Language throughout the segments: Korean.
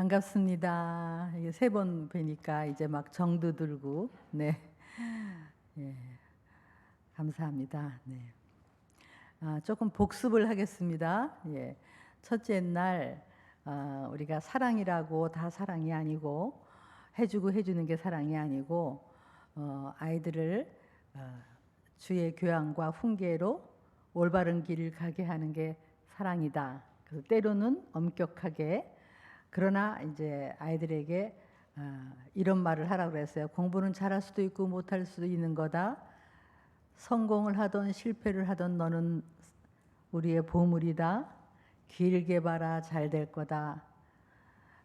반갑습니다. 이게 세 번 뵈니까 이제 막 정도 들고, 네, 예, 감사합니다. 네, 조금 복습을 하겠습니다. 예, 첫째 날 우리가 사랑이라고 다 사랑이 아니고 해주고 해주는 게 사랑이 아니고 아이들을 주의 교양과 훈계로 올바른 길을 가게 하는 게 사랑이다. 그래서 때로는 엄격하게 그러나 이제 아이들에게 이런 말을 하라고 그랬어요. 공부는 잘할 수도 있고 못할 수도 있는 거다. 성공을 하던 실패를 하던 너는 우리의 보물이다. 길게 봐라 잘 될 거다.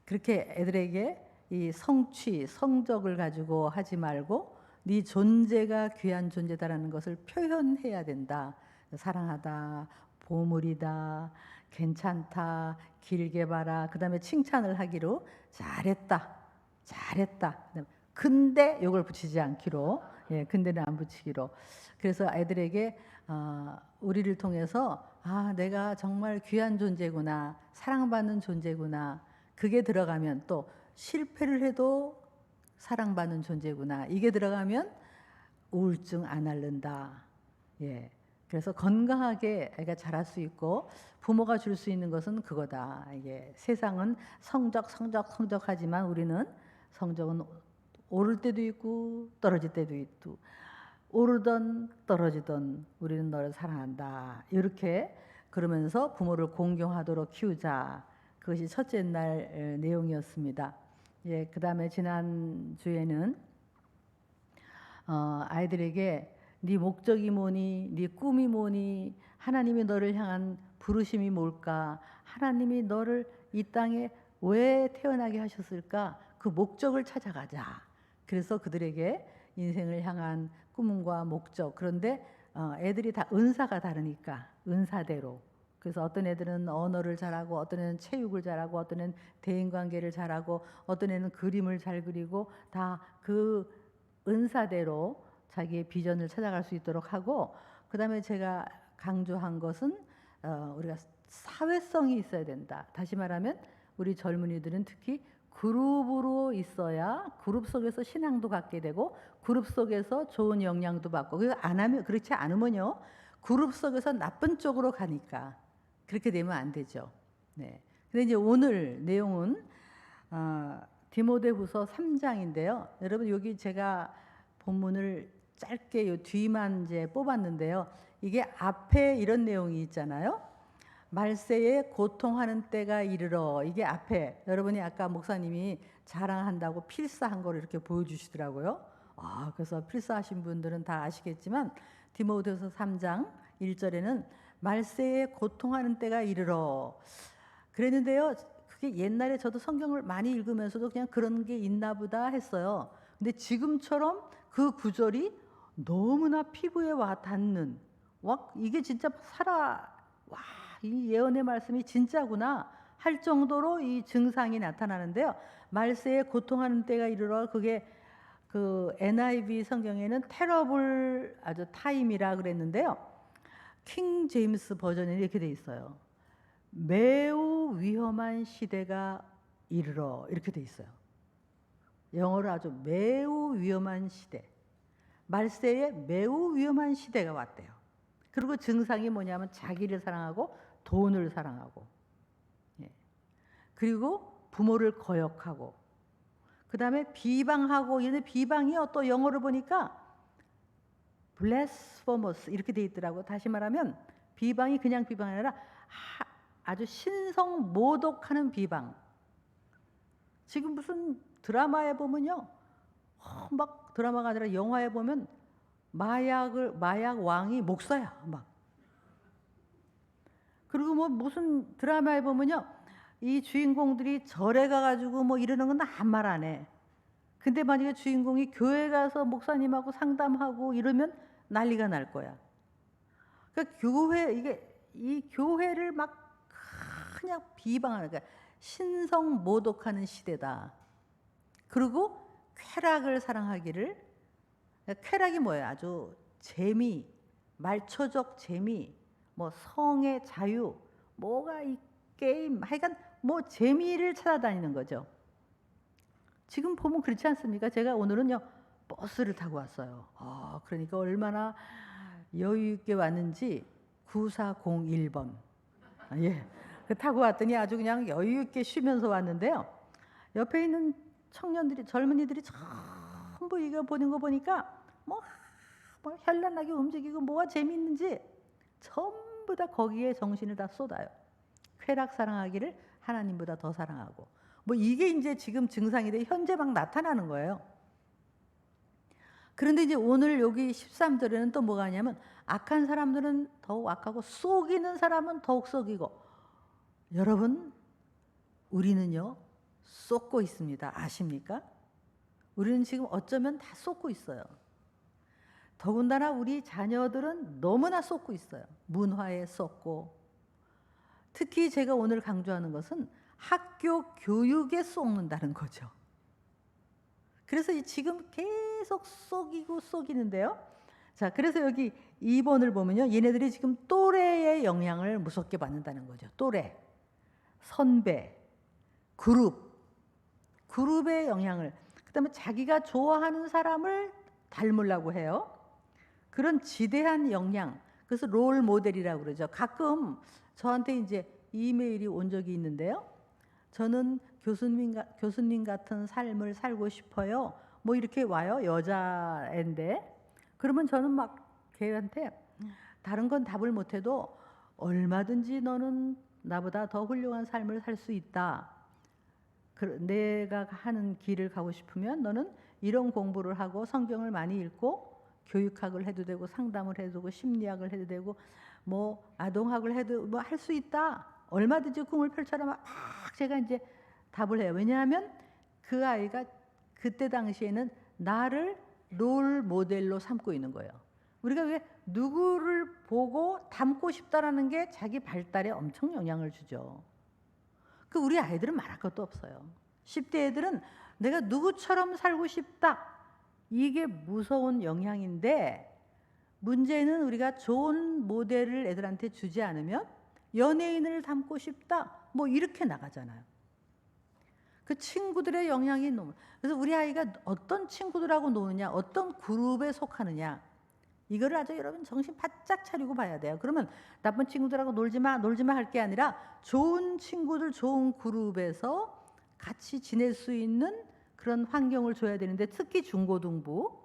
그렇게 애들에게 이 성취, 성적을 가지고 하지 말고 네 존재가 귀한 존재다라는 것을 표현해야 된다. 사랑하다, 보물이다, 괜찮다, 길게 봐라. 그 다음에 칭찬을 하기로 잘했다, 잘했다. 근데 이걸 붙이지 않기로, 예, 근데는 안 붙이기로. 그래서 아이들에게 우리를 통해서 내가 정말 귀한 존재구나, 사랑받는 존재구나. 그게 들어가면 또 실패를 해도 사랑받는 존재구나. 이게 들어가면 우울증 안 앓는다. 예. 그래서 건강하게 애가 자랄 수 있고 부모가 줄 수 있는 것은 그거다. 이게 세상은 성적 하지만 우리는 성적은 오를 때도 있고 떨어질 때도 있고 오르던 떨어지던 우리는 너를 사랑한다. 이렇게 그러면서 부모를 공경하도록 키우자. 그것이 첫째 날 내용이었습니다. 예, 그 다음에 지난 주에는 아이들에게 네 목적이 뭐니, 네 꿈이 뭐니, 하나님이 너를 향한 부르심이 뭘까, 하나님이 너를 이 땅에 왜 태어나게 하셨을까, 그 목적을 찾아가자. 그래서 그들에게 인생을 향한 꿈과 목적. 그런데 애들이 다 은사가 다르니까 은사대로. 그래서 어떤 애들은 언어를 잘하고 어떤 애는 체육을 잘하고 어떤 애는 대인관계를 잘하고 어떤 애는 그림을 잘 그리고 다 그 은사대로 자기의 비전을 찾아갈 수 있도록 하고, 그 다음에 제가 강조한 것은 우리가 사회성이 있어야 된다. 다시 말하면 우리 젊은이들은 특히 그룹으로 있어야 그룹 속에서 신앙도 갖게 되고 그룹 속에서 좋은 영향도 받고, 그거 안 하면, 그렇지 않으면요 그룹 속에서 나쁜 쪽으로 가니까 그렇게 되면 안 되죠. 네. 근데 이제 오늘 내용은 디모데후서 3장인데요. 여러분 여기 제가 본문을 짧게 요 뒤만 이제 뽑았는데요. 이게 앞에 이런 내용이 있잖아요. 말세에 고통하는 때가 이르러. 이게 앞에 여러분이 아까 목사님이 자랑한다고 필사한 거를 이렇게 보여주시더라고요. 그래서 필사하신 분들은 다 아시겠지만 디모데후서 3장 1절에는 말세에 고통하는 때가 이르러 그랬는데요. 그게 옛날에 저도 성경을 많이 읽으면서도 그냥 그런 게 있나 보다 했어요. 근데 지금처럼 그 구절이 너무나 피부에 와 닿는, 이게 진짜 이 예언의 말씀이 진짜구나 할 정도로 이 증상이 나타나는데요. 말세에 고통하는 때가 이르러, 그게 그 NIV 성경에는 테러블 아주 타임이라 그랬는데요. 킹 제임스 버전에 이렇게 돼 있어요. 매우 위험한 시대가 이르러, 이렇게 돼 있어요. 영어로 아주 매우 위험한 시대, 말세에 매우 위험한 시대가 왔대요. 그리고 증상이 뭐냐면 자기를 사랑하고 돈을 사랑하고, 예. 그리고 부모를 거역하고, 그 다음에 비방하고, 이런 비방이요 또 영어로 보니까 blasphemous 이렇게 돼 있더라고. 다시 말하면 비방이 그냥 비방이 아니라 아주 신성 모독하는 비방. 지금 무슨 드라마에 보면요, 막 드라마가 아니라 영화에 보면 마약 왕이 목사야 막. 그리고 뭐 무슨 드라마에 보면요, 이 주인공들이 절에 가가지고 뭐 이러는 건 아무 말 안 해. 근데 만약에 주인공이 교회 가서 목사님하고 상담하고 이러면 난리가 날 거야. 그러니까 이 교회를 막 그냥 비방하는, 그러니까 신성 모독하는 시대다. 그리고 쾌락을 사랑하기를. 쾌락이 뭐예요? 아주 재미, 말초적 재미, 뭐 성의 자유, 뭐가 이 게임, 하여간 뭐 재미를 찾아다니는 거죠. 지금 보면 그렇지 않습니까? 제가 오늘은요 버스를 타고 왔어요. 그러니까 얼마나 여유 있게 왔는지 9401번. 예. 타고 왔더니 아주 그냥 여유 있게 쉬면서 왔는데요. 옆에 있는 청년들이, 젊은이들이 전부 이거 보는 거 보니까 뭐 현란하게 움직이고 뭐가 재밌는지 전부 다 거기에 정신을 다 쏟아요. 쾌락 사랑하기를 하나님보다 더 사랑하고, 뭐 이게 이제 지금 증상이 돼 현재 막 나타나는 거예요. 그런데 이제 오늘 여기 13절에는 또 뭐가 하냐면 악한 사람들은 더욱 악하고 속이는 사람은 더욱 속이고. 여러분, 우리는요 쏟고 있습니다. 아십니까? 우리는 지금 어쩌면 다 쏟고 있어요. 더군다나 우리 자녀들은 너무나 쏟고 있어요. 문화에 쏟고, 특히 제가 오늘 강조하는 것은 학교 교육에 쏟는다는 거죠. 그래서 지금 계속 속이는데요. 자, 그래서 여기 2번을 보면요, 얘네들이 지금 또래의 영향을 무섭게 받는다는 거죠. 또래, 선배, 그룹의 영향을, 그다음에 자기가 좋아하는 사람을 닮으려고 해요. 그런 지대한 영향, 그래서 롤 모델이라고 그러죠. 가끔 저한테 이제 이메일이 온 적이 있는데요. 저는 교수님 같은 삶을 살고 싶어요. 뭐 이렇게 와요. 여자인데. 그러면 저는 막 걔한테 다른 건 답을 못해도 얼마든지 너는 나보다 더 훌륭한 삶을 살 수 있다. 내가 하는 길을 가고 싶으면 너는 이런 공부를 하고 성경을 많이 읽고 교육학을 해도 되고 상담을 해도 되고 심리학을 해도 되고 뭐 아동학을 해도 뭐 할 수 있다. 얼마든지 꿈을 펼쳐라. 막 제가 이제 답을 해요. 왜냐하면 그 아이가 그때 당시에는 나를 롤 모델로 삼고 있는 거예요. 우리가 왜 누구를 보고 닮고 싶다라는 게 자기 발달에 엄청 영향을 주죠. 그 우리 아이들은 말할 것도 없어요. 10대 애들은 내가 누구처럼 살고 싶다. 이게 무서운 영향인데, 문제는 우리가 좋은 모델을 애들한테 주지 않으면 연예인을 닮고 싶다. 뭐 이렇게 나가잖아요. 그 친구들의 영향이 너무. 그래서 우리 아이가 어떤 친구들하고 노느냐, 어떤 그룹에 속하느냐, 이거를 아주 여러분 정신 바짝 차리고 봐야 돼요. 그러면 나쁜 친구들하고 놀지 마 할 게 아니라 좋은 친구들, 좋은 그룹에서 같이 지낼 수 있는 그런 환경을 줘야 되는데, 특히 중고등부.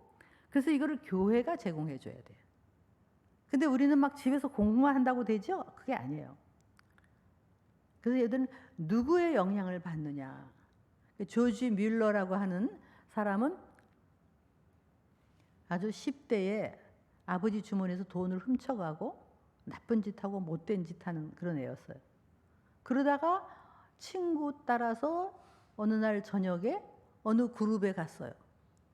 그래서 이거를 교회가 제공해 줘야 돼요. 근데 우리는 막 집에서 공부만 한다고 되죠? 그게 아니에요. 그래서 얘들은 누구의 영향을 받느냐. 조지 뮬러라고 하는 사람은 아주 10대에 아버지 주머니에서 돈을 훔쳐가고 나쁜 짓 하고 못된 짓 하는 그런 애였어요. 그러다가 친구 따라서 어느 날 저녁에 어느 그룹에 갔어요.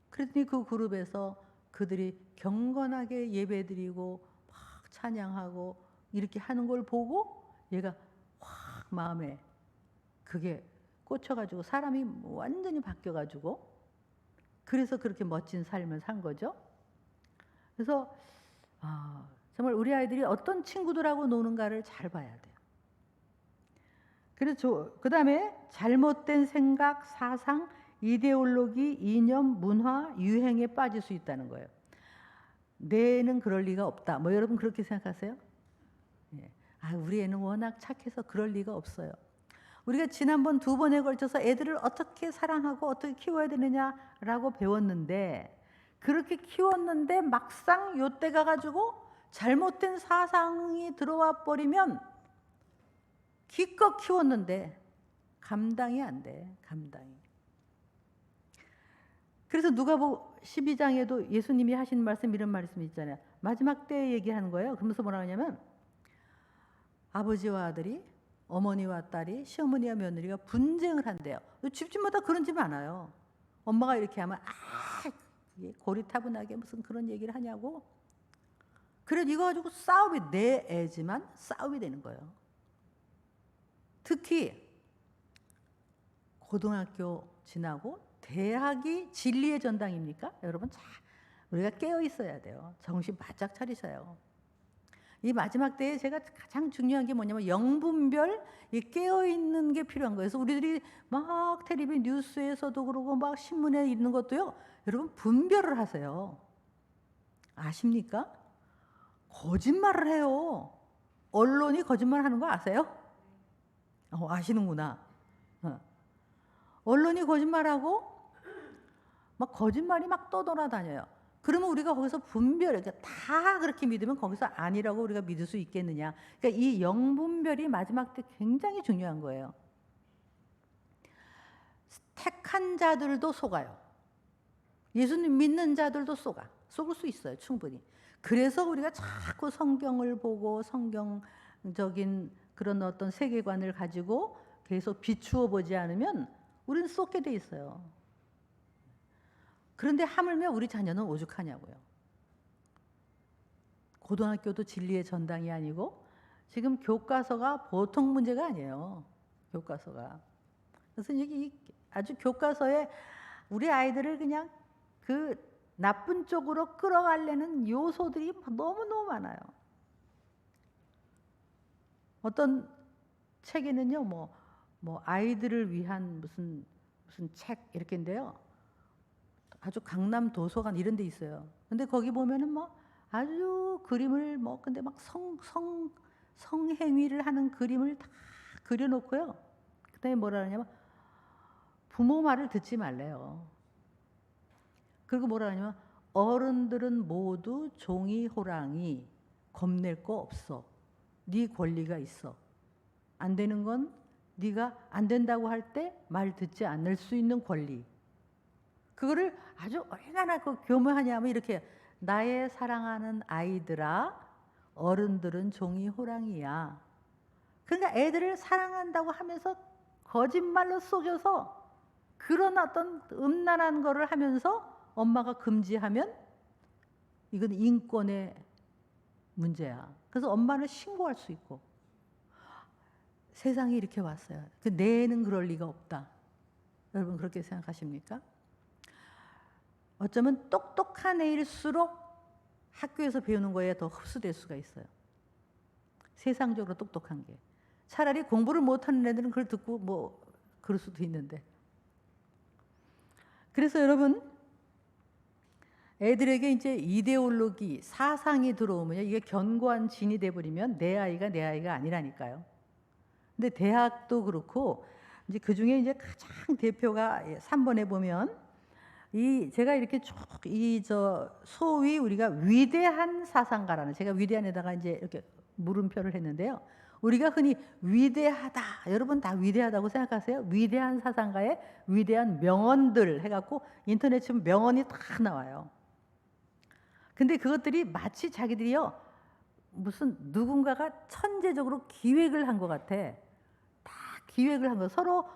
그랬더니 그 그룹에서 그들이 경건하게 예배드리고 막 찬양하고 이렇게 하는 걸 보고 얘가 확 마음에 그게 꽂혀가지고 사람이 완전히 바뀌어가지고, 그래서 그렇게 멋진 삶을 산 거죠. 그래서 정말 우리 아이들이 어떤 친구들하고 노는가를 잘 봐야 돼요. 그래서 그 다음에 잘못된 생각, 사상, 이데올로기, 이념, 문화, 유행에 빠질 수 있다는 거예요. 내 애는 그럴 리가 없다. 뭐 여러분 그렇게 생각하세요? 예. 우리 애는 워낙 착해서 그럴 리가 없어요. 우리가 지난번 2번에 걸쳐서 애들을 어떻게 사랑하고 어떻게 키워야 되느냐라고 배웠는데, 그렇게 키웠는데 막상 요때 가가지고 잘못된 사상이 들어와 버리면 기껏 키웠는데 감당이 안 돼. 감당이. 그래서 누가복음 12장에도 예수님이 하신 말씀, 이런 말씀이 있잖아요. 마지막 때 얘기하는 거예요. 그러면서 뭐라 하냐면 아버지와 아들이, 어머니와 딸이, 시어머니와 며느리가 분쟁을 한대요. 집집마다 그런 집 많아요. 엄마가 이렇게 하면 고리타분하게 무슨 그런 얘기를 하냐고. 그래 이거 가지고 싸움이, 내 애지만 싸움이 되는 거예요. 특히 고등학교 지나고 대학이 진리의 전당입니까? 여러분 우리가 깨어 있어야 돼요. 정신 바짝 차리셔요. 이 마지막 때에 제가 가장 중요한 게 뭐냐면 영분별 이 깨어 있는 게 필요한 거예요. 그래서 우리들이 막 텔레비 뉴스에서도 그러고 막 신문에 있는 것도요. 여러분 분별을 하세요. 아십니까? 거짓말을 해요. 언론이 거짓말하는 거 아세요? 아시는구나. 언론이 거짓말하고 막 거짓말이 막 떠돌아다녀요. 그러면 우리가 거기서 분별, 그러니까 다 그렇게 믿으면 거기서 아니라고 우리가 믿을 수 있겠느냐. 그러니까 이 영분별이 마지막 때 굉장히 중요한 거예요. 택한 자들도 속아요. 예수님 믿는 자들도 속을 수 있어요. 충분히. 그래서 우리가 자꾸 성경을 보고 성경적인 그런 어떤 세계관을 가지고 계속 비추어 보지 않으면 우리는 쏟게 돼 있어요. 그런데 하물며 우리 자녀는 오죽하냐고요. 고등학교도 진리의 전당이 아니고 지금 교과서가 보통 문제가 아니에요. 교과서가. 그래서 이게 아주 교과서에 우리 아이들을 그냥 그 나쁜 쪽으로 끌어가려는 요소들이 너무너무 많아요. 어떤 책에는요, 뭐 아이들을 위한 무슨 책 이렇게인데요. 아주 강남 도서관 이런 데 있어요. 근데 거기 보면은 뭐 아주 그림을 근데 막 성행위를 하는 그림을 다 그려놓고요. 그다음에 뭐라 하냐면 부모 말을 듣지 말래요. 그리고 뭐라 하냐면 어른들은 모두 종이 호랑이, 겁낼 거 없어. 네 권리가 있어. 안 되는 건 네가 안 된다고 할 때 말 듣지 않을 수 있는 권리. 그거를 아주 얼마나 교묘하냐면 이렇게 나의 사랑하는 아이들아, 어른들은 종이 호랑이야. 그러니까 애들을 사랑한다고 하면서 거짓말로 속여서 그런 어떤 음란한 거를 하면서 엄마가 금지하면 이건 인권의 문제야. 그래서 엄마를 신고할 수 있고. 세상이 이렇게 왔어요. 내 애는 그럴 리가 없다. 여러분 그렇게 생각하십니까? 어쩌면 똑똑한 애일수록 학교에서 배우는 거에 더 흡수될 수가 있어요. 세상적으로 똑똑한 게. 차라리 공부를 못하는 애들은 그걸 듣고 그럴 수도 있는데. 그래서 여러분 애들에게 이제 이데올로기, 사상이 들어오면 이게 견고한 진이 돼버리면 내 아이가 아니라니까요. 근데 대학도 그렇고 이제 그 중에 이제 가장 대표가 3번에 보면 제가 이렇게 쭉 소위 우리가 위대한 사상가라는 제가 위대한에다가 이제 이렇게 물음표를 했는데요. 우리가 흔히 위대하다, 여러분 다 위대하다고 생각하세요? 위대한 사상가의 위대한 명언들 해갖고 인터넷 치면 명언이 다 나와요. 근데 그것들이 마치 자기들이요 무슨 누군가가 천재적으로 기획을 한 것 같아. 다 기획을 한 거. 서로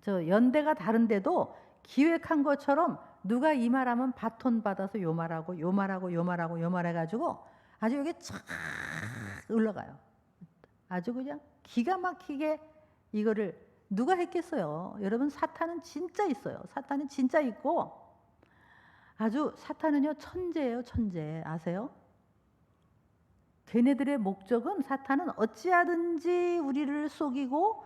연대가 다른데도 기획한 것처럼 누가 이 말하면 바톤 받아서 요 말하고 요 말하고 요 말하고 요 말해가지고 아주 여기 쫙 올라가요. 아주 그냥 기가 막히게 이거를 누가 했겠어요. 여러분 사탄은 진짜 있어요. 사탄은 진짜 있고 아주 사탄은요 천재예요. 천재. 아세요? 걔네들의 목적은 사탄은 어찌하든지 우리를 속이고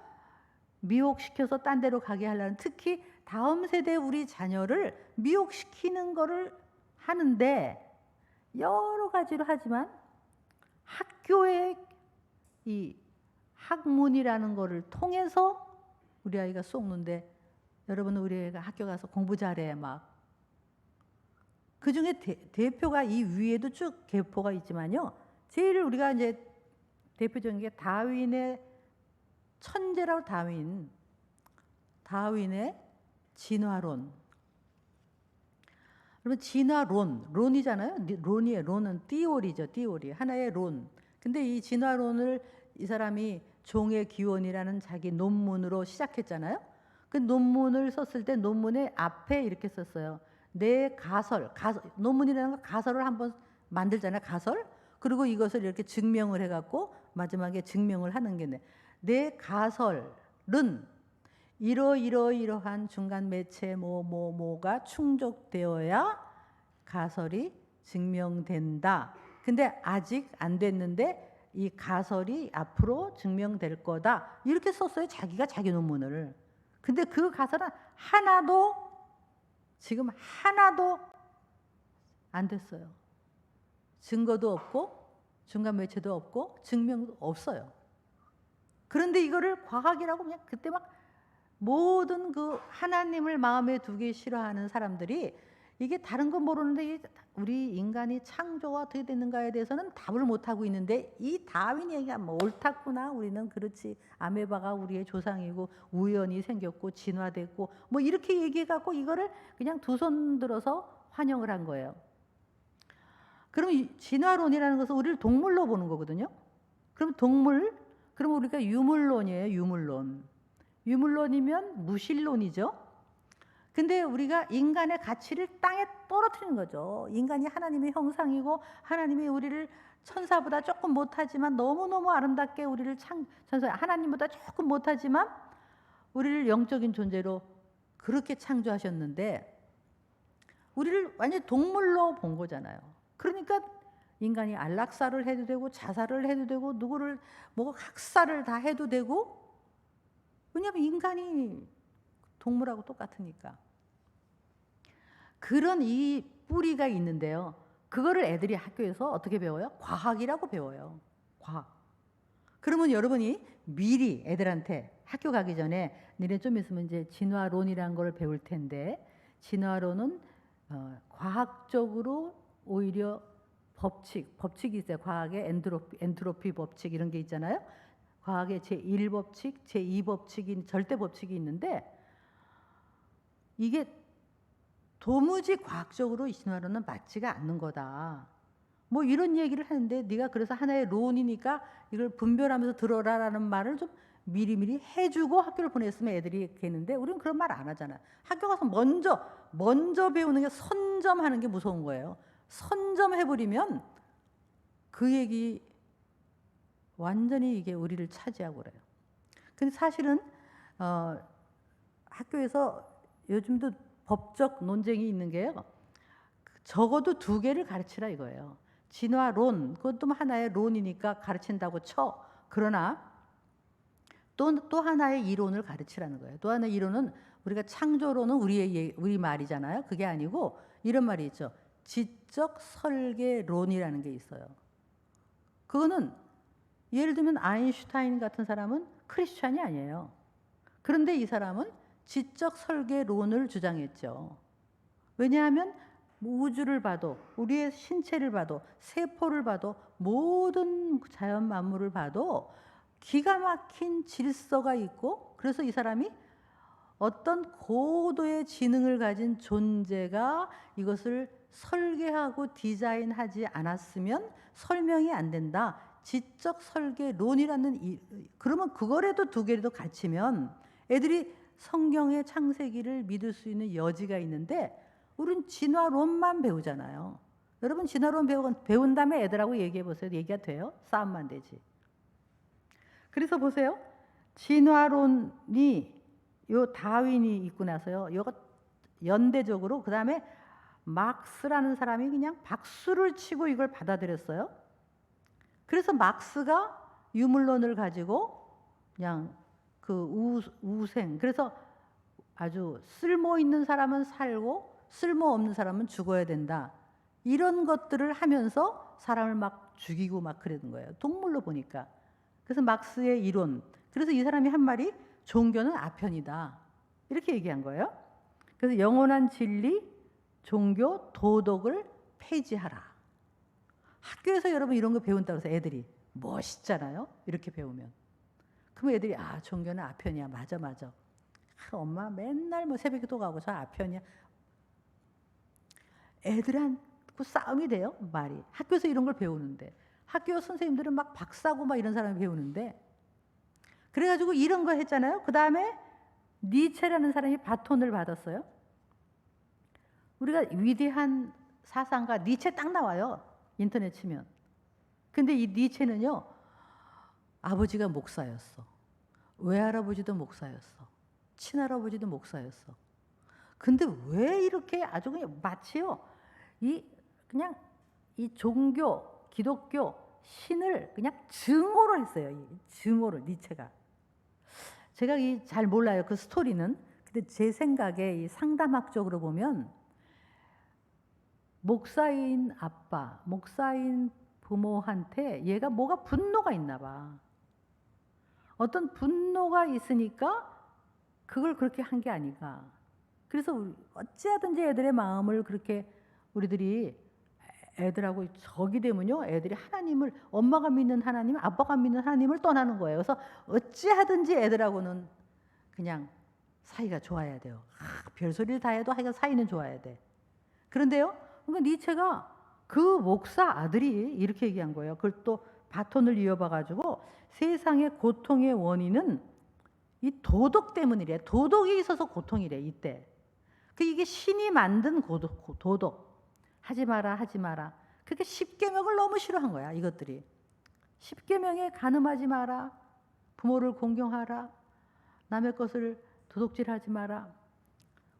미혹시켜서 딴 데로 가게 하려는, 특히 다음 세대 우리 자녀를 미혹시키는 거를 하는데 여러 가지로 하지만 학교의 이 학문이라는 거를 통해서 우리 아이가 속는데 여러분 우리 애가 학교 가서 공부 잘해 막 그 중에 대표가 이 위에도 쭉 계포가 있지만요. 제일 우리가 이제 대표적인 게 다윈의 천재라고 다윈의 진화론. 여러분 론이잖아요. 론이에요. 론은 띠오리죠. 띠오리. 하나의 론. 근데 이 진화론을 이 사람이 종의 기원이라는 자기 논문으로 시작했잖아요. 그 논문을 썼을 때 논문의 앞에 이렇게 썼어요. 내 가설, 논문이라는 거 가설을 한번 만들잖아요. 가설. 그리고 이것을 이렇게 증명을 해갖고 마지막에 증명을 하는 게 내 가설은 이러이러한 중간 매체 뭐가 충족되어야 가설이 증명된다. 근데 아직 안 됐는데 이 가설이 앞으로 증명될 거다. 이렇게 썼어요. 자기가 자기 논문을. 근데 그 가설은 지금 하나도 안 됐어요. 증거도 없고 중간 매체도 없고 증명도 없어요. 그런데 이거를 과학이라고 그냥 그때 막 모든 그 하나님을 마음에 두기 싫어하는 사람들이 이게 다른 건 모르는데 우리 인간이 창조가 어떻게 됐는가에 대해서는 답을 못하고 있는데 이 다윈이 얘기가 뭐 옳았구나, 우리는 그렇지, 아메바가 우리의 조상이고 우연히 생겼고 진화됐고 뭐 이렇게 얘기해갖고 이거를 그냥 두 손 들어서 환영을 한 거예요. 그럼 이 진화론이라는 것은 우리를 동물로 보는 거거든요. 그럼 우리가 유물론이에요. 유물론이면 무신론이죠. 근데 우리가 인간의 가치를 땅에 떨어뜨리는 거죠. 인간이 하나님의 형상이고 하나님이 우리를 천사보다 조금 못하지만 너무너무 아름답게 우리를 하나님보다 조금 못하지만 우리를 영적인 존재로 그렇게 창조하셨는데 우리를 완전히 동물로 본 거잖아요. 그러니까 인간이 안락사를 해도 되고 자살을 해도 되고 누구를 뭐 학살을 다 해도 되고, 왜냐하면 인간이 동물하고 똑같으니까. 그런 이 뿌리가 있는데요. 그거를 애들이 학교에서 어떻게 배워요? 과학이라고 배워요. 과학. 그러면 여러분이 미리 애들한테 학교 가기 전에 니네 좀 있으면 이제 진화론이라는 걸 배울 텐데, 진화론은 과학적으로 오히려 법칙이 있어요. 과학의 엔트로피 법칙 이런 게 있잖아요. 과학의 제1법칙, 제2법칙인 절대 법칙이 있는데 이게 도무지 과학적으로 이 진화론은 맞지가 않는 거다. 뭐 이런 얘기를 하는데 네가 그래서 하나의 론이니까 이걸 분별하면서 들어라라는 말을 좀 미리미리 해주고 학교를 보냈으면 애들이 되는데 우리는 그런 말 안 하잖아. 학교 가서 먼저 배우는 게 선점하는 게 무서운 거예요. 선점해버리면 그 얘기 완전히 이게 우리를 차지하고 그래요. 근데 사실은 학교에서 요즘도 법적 논쟁이 있는 게요. 적어도 2개를 가르치라 이거예요. 진화론, 그것도 하나의 론이니까 가르친다고 쳐. 그러나 또 하나의 이론을 가르치라는 거예요. 또 하나의 이론은 우리가 창조론은 우리 말이잖아요. 그게 아니고 이런 말이 있죠. 지적 설계론이라는 게 있어요. 그거는 예를 들면 아인슈타인 같은 사람은 크리스찬이 아니에요. 그런데 이 사람은 지적 설계론을 주장했죠. 왜냐하면 우주를 봐도 우리의 신체를 봐도 세포를 봐도 모든 자연 만물을 봐도 기가 막힌 질서가 있고, 그래서 이 사람이 어떤 고도의 지능을 가진 존재가 이것을 설계하고 디자인하지 않았으면 설명이 안 된다. 지적 설계론이라는 그러면 그거라도 2개라도 가르치면 애들이 성경의 창세기를 믿을 수 있는 여지가 있는데 우린 진화론만 배우잖아요. 여러분 진화론 배운 다음에 애들하고 얘기해 보세요. 얘기가 돼요? 싸움만 되지. 그래서 보세요. 진화론이 요 다윈이 있고 나서요. 요거 연대적으로 그 다음에 막스라는 사람이 그냥 박수를 치고 이걸 받아들였어요. 그래서 막스가 유물론을 가지고 그냥 그 우생, 그래서 아주 쓸모 있는 사람은 살고 쓸모 없는 사람은 죽어야 된다. 이런 것들을 하면서 사람을 막 죽이고 막 그러는 거예요. 동물로 보니까. 그래서 막스의 이론. 그래서 이 사람이 한 말이 종교는 아편이다. 이렇게 얘기한 거예요. 그래서 영원한 진리, 종교, 도덕을 폐지하라. 학교에서 여러분 이런 거 배운다고 해서 애들이 멋있잖아요. 이렇게 배우면. 그럼 애들이 종교는 아편이야. 맞아. 엄마 맨날 뭐 새벽에도 가고 저 아편이야. 애들하고 싸움이 돼요. 말이. 학교에서 이런 걸 배우는데. 학교 선생님들은 막 박사고 막 이런 사람이 배우는데, 그래가지고 이런 거 했잖아요. 그 다음에 니체라는 사람이 바톤을 받았어요. 우리가 위대한 사상가 니체 딱 나와요. 인터넷 치면. 근데 이 니체는요, 아버지가 목사였어. 외할아버지도 목사였어. 친할아버지도 목사였어. 근데 왜 이렇게 아주 그냥 마치요, 그냥 이 종교, 기독교 신을 그냥 증오를 했어요. 증오를 니체가. 제가 잘 몰라요, 그 스토리는. 근데 제 생각에 이 상담학적으로 보면 목사인 아빠, 목사인 부모한테 얘가 뭐가 분노가 있나 봐. 어떤 분노가 있으니까 그걸 그렇게 한 게 아닌가. 그래서 어찌하든지 애들의 마음을 그렇게 우리들이 애들하고 적이 되면요, 애들이 하나님을, 엄마가 믿는 하나님, 아빠가 믿는 하나님을 떠나는 거예요. 그래서 어찌하든지 애들하고는 그냥 사이가 좋아야 돼요. 별소리를 다 해도 하여간 사이는 좋아야 돼. 그런데요, 그러니까 니체가 그 목사 아들이 이렇게 얘기한 거예요. 그걸 또 바톤을 이어봐 가지고 세상의 고통의 원인은 이 도덕 때문이래. 도덕이 있어서 고통이래, 이때. 이게 신이 만든 도덕. 하지 마라, 하지 마라. 그렇게 십계명을 너무 싫어한 거야, 이것들이. 십계명에 간음하지 마라, 부모를 공경하라, 남의 것을 도둑질하지 마라.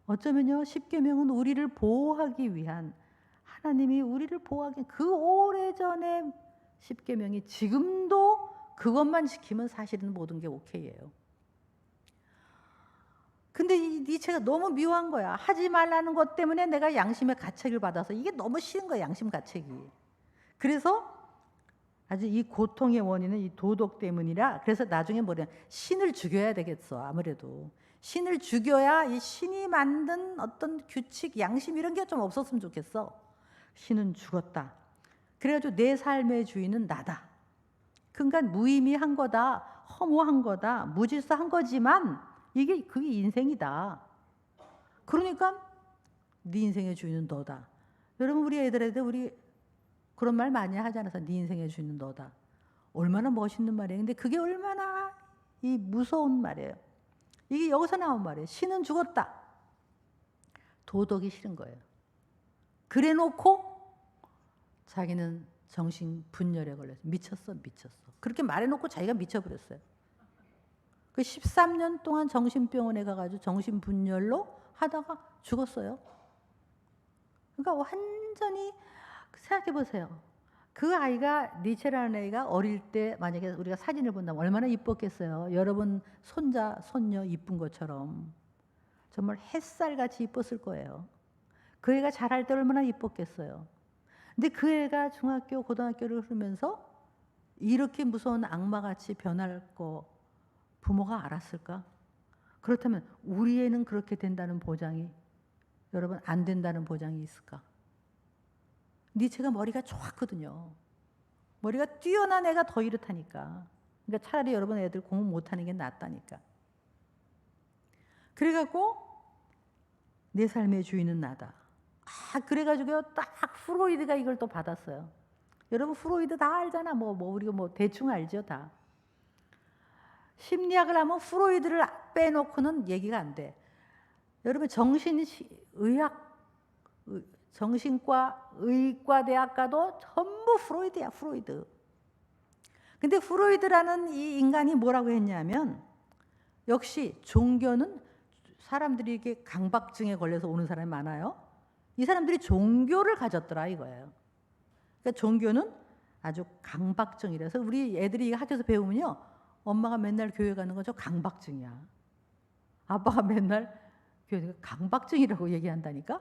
어쩌면요, 십계명은 우리를 보호하기 위한, 하나님이 우리를 보호하기, 그 오래전에 십계명이 지금도 그것만 지키면 사실은 모든 게 오케이예요. 근데 이 니체가 너무 묘한 거야. 하지 말라는 것 때문에 내가 양심의 가책을 받아서 이게 너무 싫은 거야, 양심 가책이. 그래서 아주 이 고통의 원인은 이 도덕 때문이라, 그래서 나중에 뭐냐, 신을 죽여야 되겠어. 아무래도 신을 죽여야 이 신이 만든 어떤 규칙, 양심 이런 게 좀 없었으면 좋겠어. 신은 죽었다. 그래가지고 내 삶의 주인은 나다. 그러니까 무의미한 거다, 허무한 거다, 무질서한 거지만 그게 인생이다. 그러니까 네 인생의 주인은 너다. 여러분, 우리 애들한테 우리 그런 말 많이 하지 않아서? 네 인생의 주인은 너다. 얼마나 멋있는 말이에요. 근데 그게 얼마나 이 무서운 말이에요. 이게 여기서 나온 말이에요. 신은 죽었다. 도덕이 싫은 거예요. 그래 놓고 자기는 정신분열에 걸려서 미쳤어. 그렇게 말해놓고 자기가 미쳐버렸어요. 그 13년 동안 정신병원에 가가지고 정신분열로 하다가 죽었어요. 그러니까 완전히 생각해 보세요. 그 아이가, 니체라는 아이가 어릴 때 만약에 우리가 사진을 본다면 얼마나 이뻤겠어요. 여러분 손자, 손녀 이쁜 것처럼 정말 햇살같이 이뻤을 거예요. 그 애가 자랄 때 얼마나 이뻤겠어요. 근데 그 애가 중학교, 고등학교를 흐르면서 이렇게 무서운 악마같이 변할 거 부모가 알았을까? 그렇다면 우리 애는 그렇게 된다는 보장이, 여러분, 안 된다는 보장이 있을까? 니체가 머리가 좋았거든요. 머리가 뛰어난 애가 더 이렇다니까. 그러니까 차라리 여러분 애들 공부 못하는 게 낫다니까. 그래갖고 내 삶의 주인은 나다. 그래가지고 딱 프로이드가 이걸 또 받았어요. 여러분 프로이드 다 알잖아. 우리가 대충 알죠, 다. 심리학을 하면 프로이드를 빼놓고는 얘기가 안 돼. 여러분 정신과 의과대학 가도 전부 프로이드야, 프로이드. 근데 프로이드라는 이 인간이 뭐라고 했냐면, 역시 종교는 사람들이 이렇게 강박증에 걸려서 오는 사람이 많아요. 이 사람들이 종교를 가졌더라 이거예요. 그러니까 종교는 아주 강박증이라서 우리 애들이 학교에서 배우면요, 엄마가 맨날 교회 가는 건 저 강박증이야. 아빠가 맨날 교회, 강박증이라고 얘기한다니까.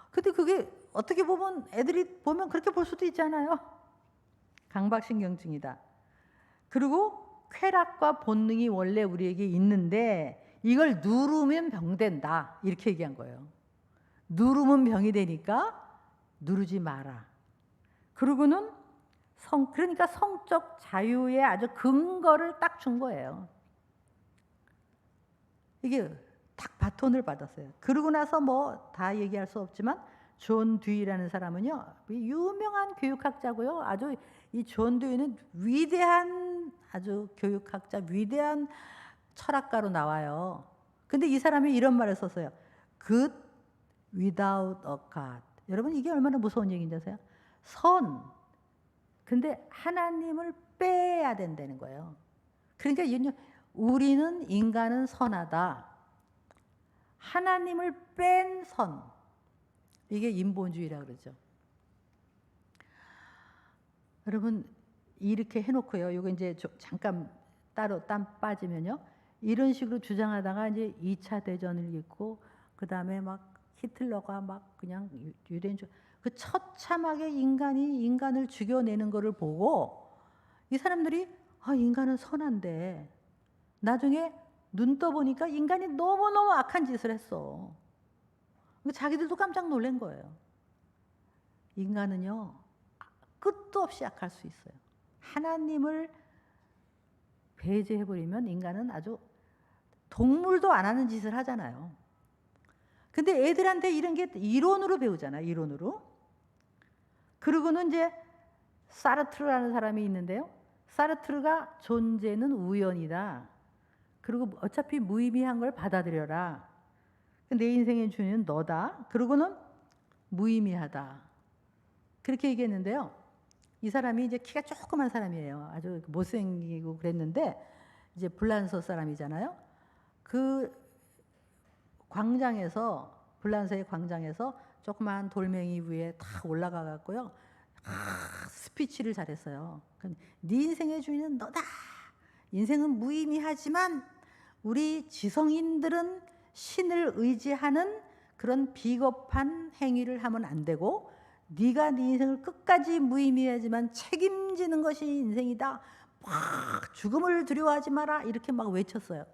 근데 그게 어떻게 보면 애들이 보면 그렇게 볼 수도 있잖아요. 강박신경증이다. 그리고 쾌락과 본능이 원래 우리에게 있는데 이걸 누르면 병된다, 이렇게 얘기한 거예요. 누르면 병이 되니까 누르지 마라. 그러고는 그러니까 성적 자유의 아주 근거를 딱 준 거예요. 이게 딱 바톤을 받았어요. 그러고 나서 다 얘기할 수 없지만 존 듀이라는 사람은요, 유명한 교육학자고요. 아주 이 존 듀이는 위대한 아주 교육학자, 위대한 철학가로 나와요. 근데 이 사람이 이런 말을 썼어요. Good without a God. 여러분, 이게 얼마나 무서운 얘기인지 아세요? 근데 하나님을 빼야 된다는 거예요. 그러니까 우리는, 인간은 선하다. 하나님을 뺀 선. 이게 인본주의라고 그러죠. 여러분 이렇게 해놓고요. 이거 이제 잠깐 따로 땀 빠지면요. 이런 식으로 주장하다가 이제 2차 대전을 겪고 그 다음에 막 히틀러가 막 그냥 유대인주 그 처참하게 인간을 죽여내는 거를 보고 이 사람들이 인간은 선한데 나중에 눈 떠보니까 인간이 너무너무 악한 짓을 했어. 자기들도 깜짝 놀란 거예요. 인간은요 끝도 없이 악할 수 있어요. 하나님을 배제해버리면 인간은 아주 동물도 안 하는 짓을 하잖아요. 근데 애들한테 이런 게 이론으로 배우잖아요. 이론으로. 그리고는 이제 사르트르라는 사람이 있는데요. 사르트르가 존재는 우연이다. 그리고 어차피 무의미한 걸 받아들여라. 내 인생의 주인은 너다. 그리고는 무의미하다. 그렇게 얘기했는데요. 이 사람이 이제 키가 조그만 사람이에요. 아주 못생기고 그랬는데 이제 불란서 사람이잖아요. 그 광장에서 불란서의 광장에서 조그만 돌멩이 위에 탁 올라가 갖고요. 스피치를 잘했어요. 네 인생의 주인은 너다. 인생은 무의미하지만 우리 지성인들은 신을 의지하는 그런 비겁한 행위를 하면 안 되고 네가 네 인생을 끝까지 무의미하지만 책임지는 것이 인생이다. 막 죽음을 두려워하지 마라. 이렇게 막 외쳤어요.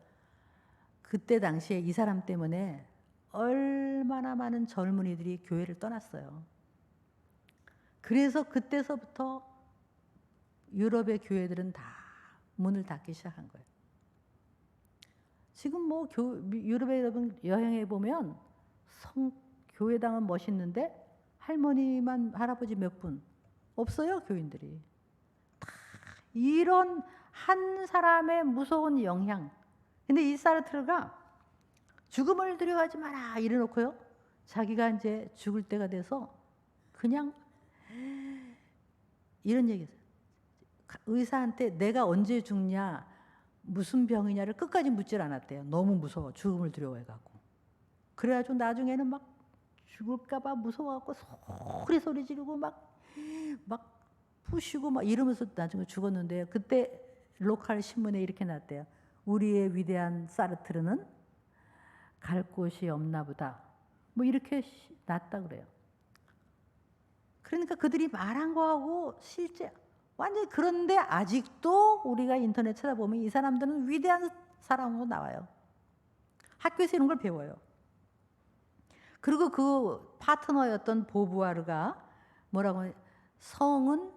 그때 당시에 이 사람 때문에 얼마나 많은 젊은이들이 교회를 떠났어요. 그래서 그때서부터 유럽의 교회들은 다 문을 닫기 시작한 거예요. 지금 뭐 유럽에 여러분 여행해 보면 교회당은 멋있는데 할머니만 할아버지 몇 분 없어요. 교인들이 다 이런 한 사람의 무서운 영향. 근데 이 사르트르가 죽음을 두려워하지 마라 이래놓고요. 자기가 이제 죽을 때가 돼서 그냥 이런 얘기했어요. 의사한테 내가 언제 죽냐 무슨 병이냐를 끝까지 묻질 않았대요. 너무 무서워. 죽음을 두려워해갖고. 그래가지고 나중에는 막 죽을까봐 무서워갖고 소리 지르고 막 부시고 막 이러면서 나중에 죽었는데요. 그때 로컬 신문에 이렇게 났대요. 우리의 위대한 사르트르는 갈 곳이 없나 보다. 뭐 이렇게 났다 그래요. 그러니까 그들이 말한 거하고 실제 완전히 그런데 아직도 우리가 인터넷 찾아보면 이 사람들은 위대한 사람으로 나와요. 학교에서 이런 걸 배워요. 그리고 그 파트너였던 보부아르가 뭐라고 성은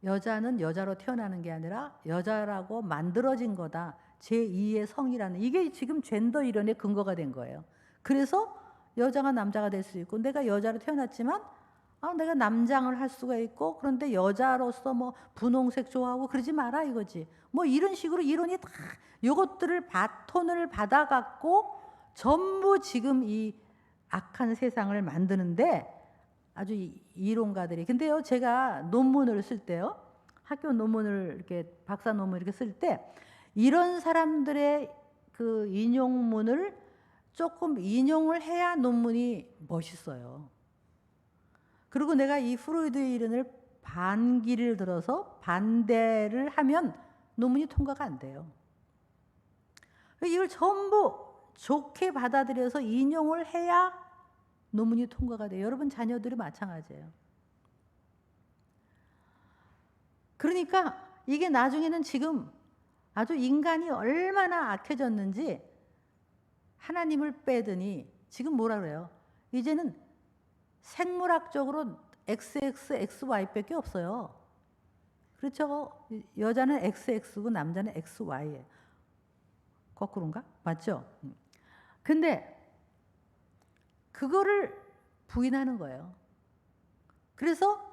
여자는 여자로 태어나는 게 아니라 여자라고 만들어진 거다. 제2의 성이라는 이게 지금 젠더 이론의 근거가 된 거예요. 그래서 여자가 남자가 될 수 있고 내가 여자로 태어났지만 내가 남장을 할 수가 있고 그런데 여자로서 뭐 분홍색 좋아하고 그러지 마라 이거지. 뭐 이런 식으로 이론이 다 요것들을 바톤을 받아갖고 전부 지금 이 악한 세상을 만드는데 아주 이론가들이. 근데요 제가 논문을 쓸 때요 학교 논문을 이렇게 박사 논문 이렇게 쓸 때 이런 사람들의 그 인용문을 조금 인용을 해야 논문이 멋있어요. 그리고 내가 이 프로이드의 이론을 반기를 들어서 반대를 하면 논문이 통과가 안 돼요. 이걸 전부 좋게 받아들여서 인용을 해야 논문이 통과가 돼요. 여러분 자녀들이 마찬가지예요. 그러니까 이게 나중에는 지금 아주 인간이 얼마나 악해졌는지 하나님을 빼더니 지금 뭐라 그래요? 이제는 생물학적으로 XX, XY밖에 없어요. 그렇죠? 여자는 XX고 남자는 XY예요. 거꾸로인가? 맞죠? 근데 그거를 부인하는 거예요. 그래서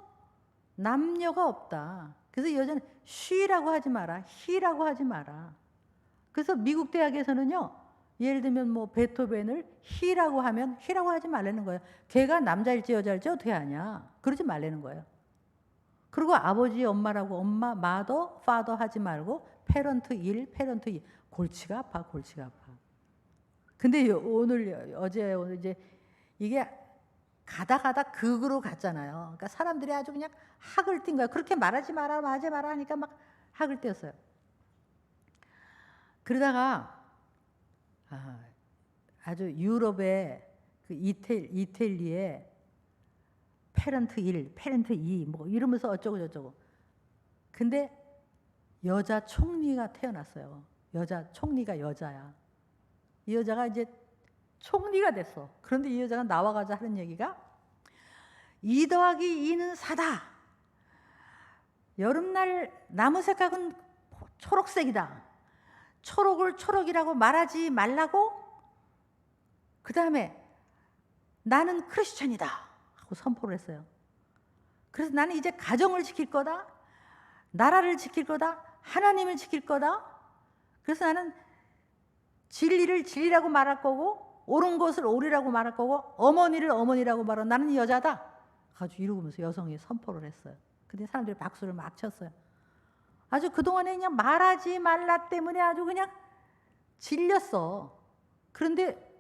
남녀가 없다. 그래서 여자는 she라고 하지 마라. he라고 하지 마라. 그래서 미국 대학에서는요. 예를 들면 뭐 베토벤을 he라고 하면 he라고 하지 말라는 거예요. 걔가 남자일지 여자일지 어떻게 아냐. 그러지 말라는 거예요. 그리고 아버지 엄마라고 엄마 mother, father 하지 말고 parent 1, parent 2. 골치가 아파. 골치가 아파. 근데 오늘 이제 이게 가다 극으로 갔잖아요. 그러니까 사람들이 아주 그냥 학을 띈 거예요. 그렇게 말하지 마라 하니까 막 학을 띄었어요. 그러다가 아주 유럽의 그 이태리에 페런트 1, 페런트 2 뭐 이러면서 어쩌고 저쩌고. 근데 여자 총리가 태어났어요. 여자 총리가 여자야. 이 여자가 이제 총리가 됐어. 그런데 이 여자가 나와가지고 하는 얘기가 2 더하기 2는 4다. 여름날 나무 색깔은 초록색이다. 초록을 초록이라고 말하지 말라고. 그 다음에 나는 크리스천이다 하고 선포를 했어요. 그래서 나는 이제 가정을 지킬 거다. 나라를 지킬 거다. 하나님을 지킬 거다. 그래서 나는 진리를 진리라고 말할 거고 옳은 것을 옳으라고 말할 거고 어머니를 어머니라고 말하고 나는 여자다. 아주 이러면서 여성이 선포를 했어요. 근데 사람들이 박수를 막 쳤어요. 아주 그동안에 그냥 말하지 말라 때문에 아주 그냥 질렸어. 그런데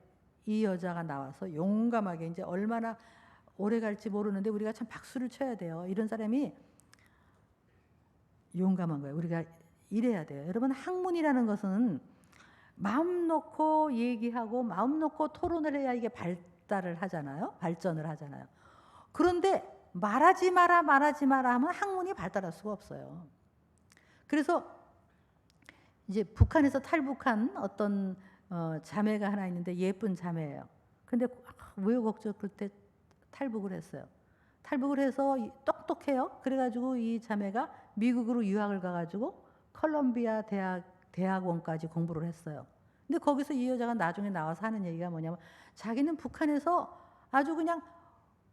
이 여자가 나와서 용감하게 이제 얼마나 오래 갈지 모르는데 우리가 참 박수를 쳐야 돼요. 이런 사람이 용감한 거예요. 우리가 이래야 돼요. 여러분, 학문이라는 것은 마음 놓고 얘기하고 마음 놓고 토론을 해야 이게 발전을 하잖아요. 그런데 말하지 마라 하면 학문이 발달할 수가 없어요. 그래서 이제 북한에서 탈북한 어떤 자매가 하나 있는데 예쁜 자매예요. 근데 우여곡절 그때 탈북을 했어요. 탈북을 해서 똑똑해요. 그래가지고 이 자매가 미국으로 유학을 가가지고 컬럼비아 대학원까지 공부를 했어요. 근데 거기서 이 여자가 나중에 나와서 하는 얘기가 뭐냐면 자기는 북한에서 아주 그냥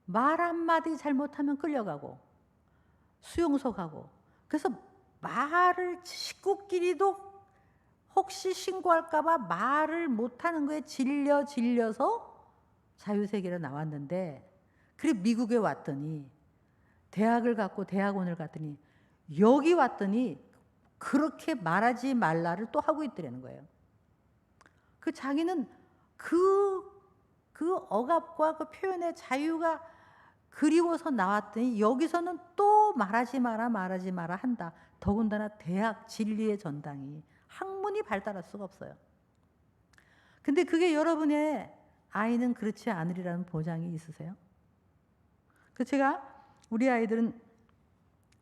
말 한마디 잘못하면 끌려가고 수용소 가고 그래서 말을 식구끼리도 혹시 신고할까봐 말을 못하는 거에 질려서 자유세계로 나왔는데 그래 미국에 왔더니 대학원을 갔더니 여기 왔더니 그렇게 말하지 말라를 또 하고 있더라는 거예요. 그 자기는 그 억압과 그 표현의 자유가 그리워서 나왔더니 여기서는 또 말하지 마라 한다. 더군다나 대학 진리의 전당이 학문이 발달할 수가 없어요. 근데 그게 여러분의 아이는 그렇지 않으리라는 보장이 있으세요? 그 우리 아이들은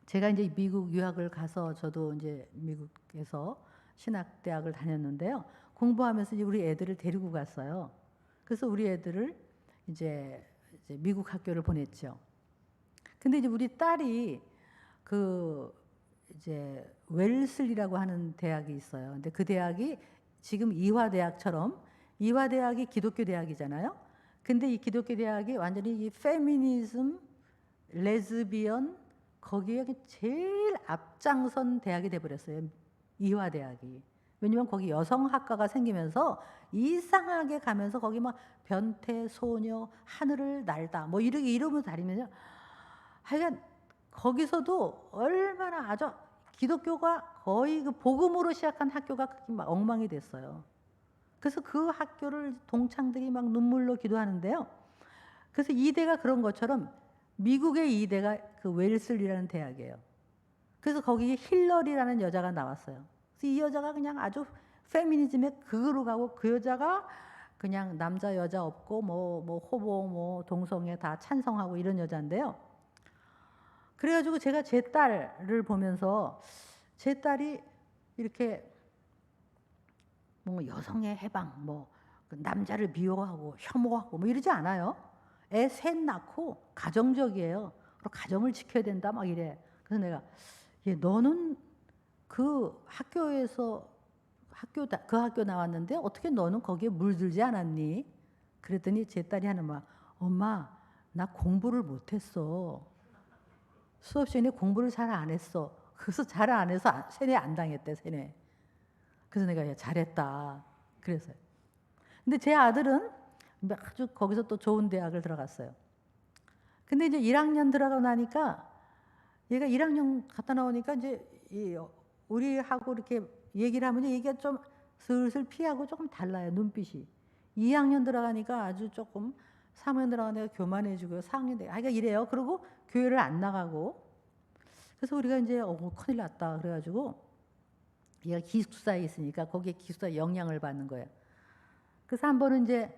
제가 이제 미국 유학을 가서 저도 이제 미국에서 신학대학을 다녔는데요. 공부하면서 이제 우리 애들을 데리고 갔어요. 그래서 우리 애들을 이제 미국 학교를 보냈죠. 근데 이제 우리 딸이 이제 웰슬리라고 하는 대학이 있어요. 근데 그 대학이 지금 이화대학처럼 이화대학이 기독교 대학이잖아요. 근데 이 기독교 대학이 완전히 이 페미니즘, 레즈비언 거기에 제일 앞장선 대학이 돼버렸어요. 이화대학이. 왜냐면 거기 여성학과가 생기면서 이상하게 가면서 거기 막 변태, 소녀, 하늘을 날다 뭐 이러면서 다니면서 하여간 거기서도 얼마나 아주 기독교가 거의 그 복음으로 시작한 학교가 막 엉망이 됐어요. 그래서 그 학교를 동창들이 막 눈물로 기도하는데요. 그래서 이대가 그런 것처럼 미국의 이대가 그 웰슬리라는 대학이에요. 그래서 거기에 힐러리라는 여자가 나왔어요. 그래서 이 여자가 그냥 아주 페미니즘의 극으로 가고 그 여자가 그냥 남자 여자 없고 뭐 호모 뭐 동성애 다 찬성하고 이런 여자인데요. 그래가지고 제가 제 딸을 보면서 제 딸이 이렇게 뭐 여성의 해방 뭐 남자를 미워하고 혐오하고 뭐 이러지 않아요. 애 셋 낳고 가정적이에요. 그리고 가정을 지켜야 된다 막 이래. 그래서 내가 너는 그 학교에서 그 학교 나왔는데 어떻게 너는 거기에 물들지 않았니? 그랬더니 제 딸이 하는 말, 엄마 나 공부를 못했어. 수업 시간에 공부를 잘 안 했어. 그래서 잘 안 해서 세뇌 안 당했대 세뇌. 그래서 내가 잘했다 그랬어요. 근데 제 아들은 아주 거기서 또 좋은 대학을 들어갔어요. 근데 이제 1학년 들어가고 나니까 얘가 1학년 갔다 나오니까 이제 우리하고 이렇게 얘기를 하면 얘기가 좀 슬슬 피하고 조금 달라요. 눈빛이. 2학년 들어가니까 아주 조금 사모님들하고 내가 교만해지고 상이 돼. 그러니까 이래요. 그리고 교회를 안 나가고. 그래서 우리가 이제 큰일 났다 그래가지고 얘가 기숙사에 있으니까 거기에 기숙사 영향을 받는 거예요. 그래서 한 번은 이제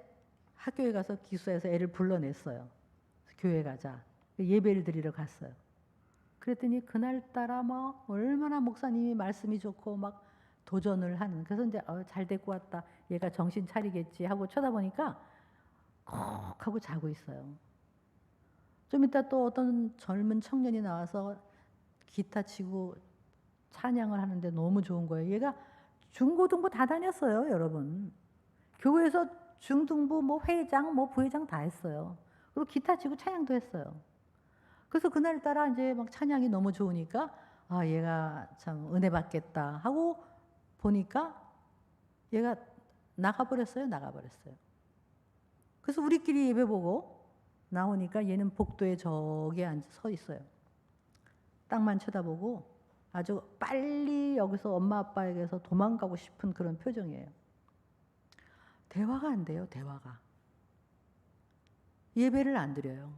학교에 가서 기숙사에서 애를 불러냈어요. 교회 가자. 예배를 드리러 갔어요. 그랬더니 그날따라 막 얼마나 목사님이 말씀이 좋고 막 도전을 하는. 그래서 이제 잘 데리고 왔다. 얘가 정신 차리겠지 하고 쳐다보니까 콕 하고 자고 있어요. 좀 이따 또 어떤 젊은 청년이 나와서 기타 치고 찬양을 하는데 너무 좋은 거예요. 얘가 중고등부 다 다녔어요, 여러분. 교회에서 중등부 뭐 회장 뭐 부회장 다 했어요. 그리고 기타 치고 찬양도 했어요. 그래서 그날따라 이제 막 찬양이 너무 좋으니까 얘가 참 은혜 받겠다 하고 보니까 얘가 나가버렸어요. 그래서 우리끼리 예배 보고 나오니까 얘는 복도에 저기 서 있어요. 땅만 쳐다보고 아주 빨리 여기서 엄마 아빠에게서 도망가고 싶은 그런 표정이에요. 대화가 안 돼요. 대화가. 예배를 안 드려요.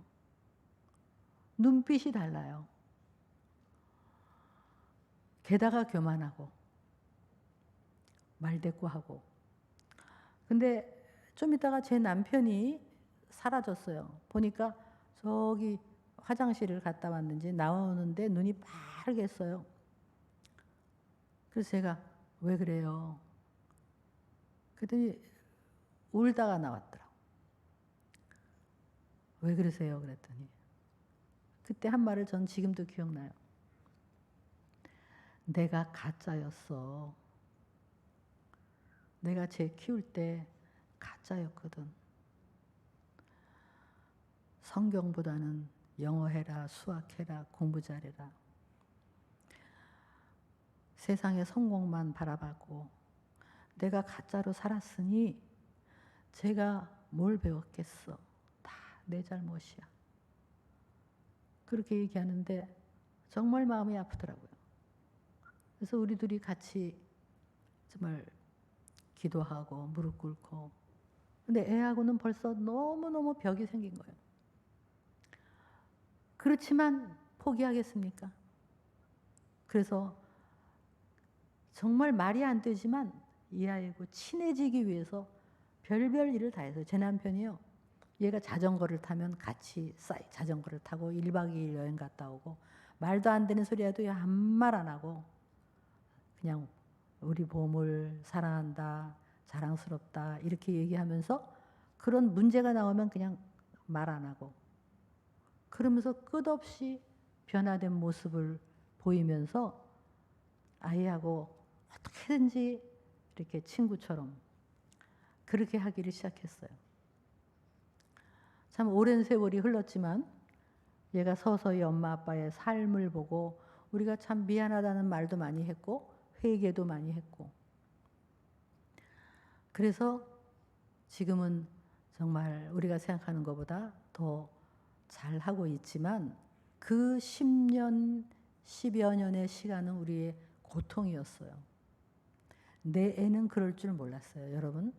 눈빛이 달라요. 게다가 교만하고 말대꾸하고. 근데 좀 있다가 제 남편이 사라졌어요. 보니까 저기 화장실을 갔다 왔는지 나오는데 눈이 빨갰어요. 그래서 제가 왜 그래요? 그랬더니 울다가 나왔더라고. 왜 그러세요? 그랬더니 그때 한 말을 전 지금도 기억나요. 내가 가짜였어. 내가 쟤 키울 때 가짜였거든. 성경보다는 영어 해라, 수학해라, 공부 잘해라. 세상의 성공만 바라봤고 내가 가짜로 살았으니 제가 뭘 배웠겠어. 다 내 잘못이야. 그렇게 얘기하는데 정말 마음이 아프더라고요. 그래서 우리 둘이 같이 정말 기도하고 무릎 꿇고. 근데 애하고는 벌써 너무너무 벽이 생긴 거예요. 그렇지만 포기하겠습니까? 그래서 정말 말이 안 되지만 이 아이하고 친해지기 위해서 별별 일을 다 했어요. 제 남편이요. 얘가 자전거를 타면 같이 자전거를 타고 1박 2일 여행 갔다 오고 말도 안 되는 소리 해도 한 말 안 하고 그냥 우리 보물 사랑한다, 자랑스럽다 이렇게 얘기하면서 그런 문제가 나오면 그냥 말 안 하고 그러면서 끝없이 변화된 모습을 보이면서 아이하고 어떻게든지 이렇게 친구처럼 그렇게 하기를 시작했어요. 참 오랜 세월이 흘렀지만 얘가 서서히 엄마 아빠의 삶을 보고 우리가 참 미안하다는 말도 많이 했고 회개도 많이 했고 그래서 지금은 정말 우리가 생각하는 것보다 더 잘하고 있지만 그 10년, 10여 년의 시간은 우리의 고통이었어요. 내 애는 그럴 줄 몰랐어요. 여러분,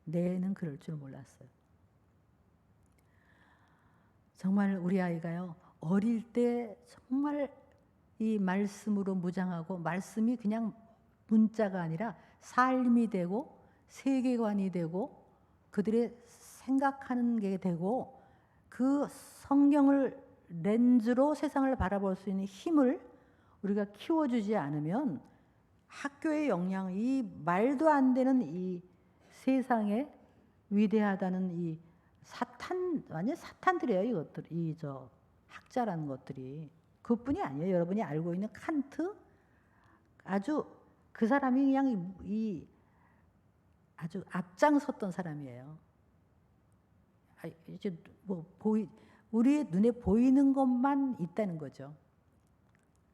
내 애는 그럴 줄 몰랐어요. 정말 우리 아이가요. 어릴 때 정말 이 말씀으로 무장하고 말씀이 그냥 문자가 아니라 삶이 되고 세계관이 되고 그들의 생각하는 게 되고 그 성경을 렌즈로 세상을 바라볼 수 있는 힘을 우리가 키워주지 않으면 학교의 영향, 이 말도 안 되는 이 세상에 위대하다는 이 완전 사탄들이에요. 이것들, 학자라는 것들이. 그것뿐이 아니에요. 여러분이 알고 있는 칸트, 아주 그 사람이 그냥 아주 앞장섰던 사람이에요. 이제 우리의 눈에 보이는 것만 있다는 거죠.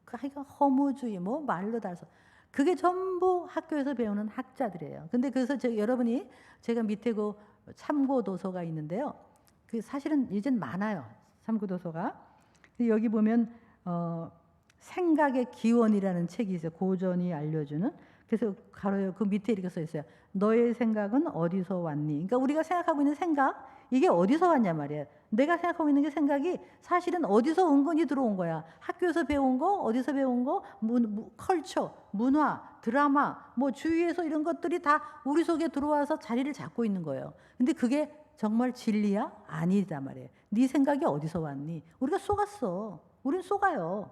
그러니까 허무주의, 말로 달서. 그게 전부 학교에서 배우는 학자들이에요. 근데 그래서 여러분이 제가 밑에 그 참고 도서가 있는데요. 그 사실은 이젠 많아요. 참고 도서가. 여기 보면 생각의 기원이라는 책이 있어요. 고전이 알려주는. 그래서 가로요 그 밑에 이렇게 써 있어요. 너의 생각은 어디서 왔니? 그러니까 우리가 생각하고 있는 생각, 이게 어디서 왔냐 말이야. 내가 생각하고 있는 게 생각이 사실은 어디서 은근히 들어온 거야. 학교에서 배운 거, 어디서 배운 거, 컬처, 문화, 드라마, 뭐 주위에서 이런 것들이 다 우리 속에 들어와서 자리를 잡고 있는 거예요. 근데 그게 정말 진리야? 아니다 말이에요. 네 생각이 어디서 왔니? 우리가 속았어. 우린 속아요.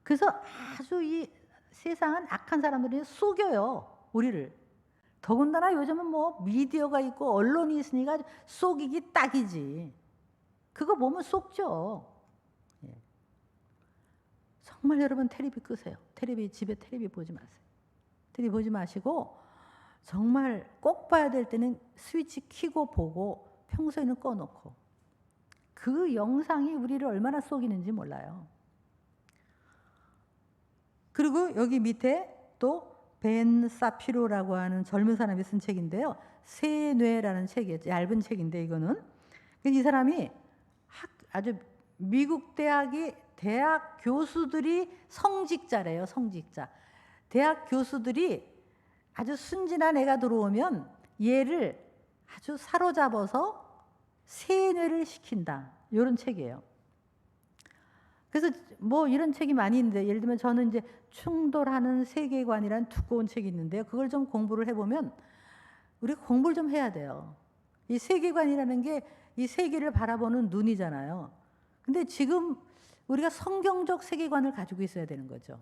그래서 아주 이 세상은 악한 사람들이 속여요. 우리를. 더군다나 요즘은 뭐 미디어가 있고 언론이 있으니까 속이기 딱이지. 그거 보면 속죠. 예. 정말 여러분 테레비 끄세요. 집에 테레비 보지 마세요. 테레비 보지 마시고 정말 꼭 봐야 될 때는 스위치 켜고 보고 평소에는 꺼놓고. 그 영상이 우리를 얼마나 속이는지 몰라요. 그리고 여기 밑에 또 벤 사피로라고 하는 젊은 사람이 쓴 책인데요. 새 뇌라는 책이에요. 얇은 책인데 이거는. 이 사람이 아주 미국 대학 교수들이 성직자래요. 성직자. 대학 교수들이 아주 순진한 애가 들어오면 얘를 아주 사로잡아서 세뇌를 시킨다. 이런 책이에요. 그래서 뭐 이런 책이 많이 있는데 예를 들면 저는 이제 충돌하는 세계관이라는 두꺼운 책이 있는데요. 그걸 좀 공부를 해보면 우리가 공부를 좀 해야 돼요. 이 세계관이라는 게 이 세계를 바라보는 눈이잖아요. 근데 지금 우리가 성경적 세계관을 가지고 있어야 되는 거죠.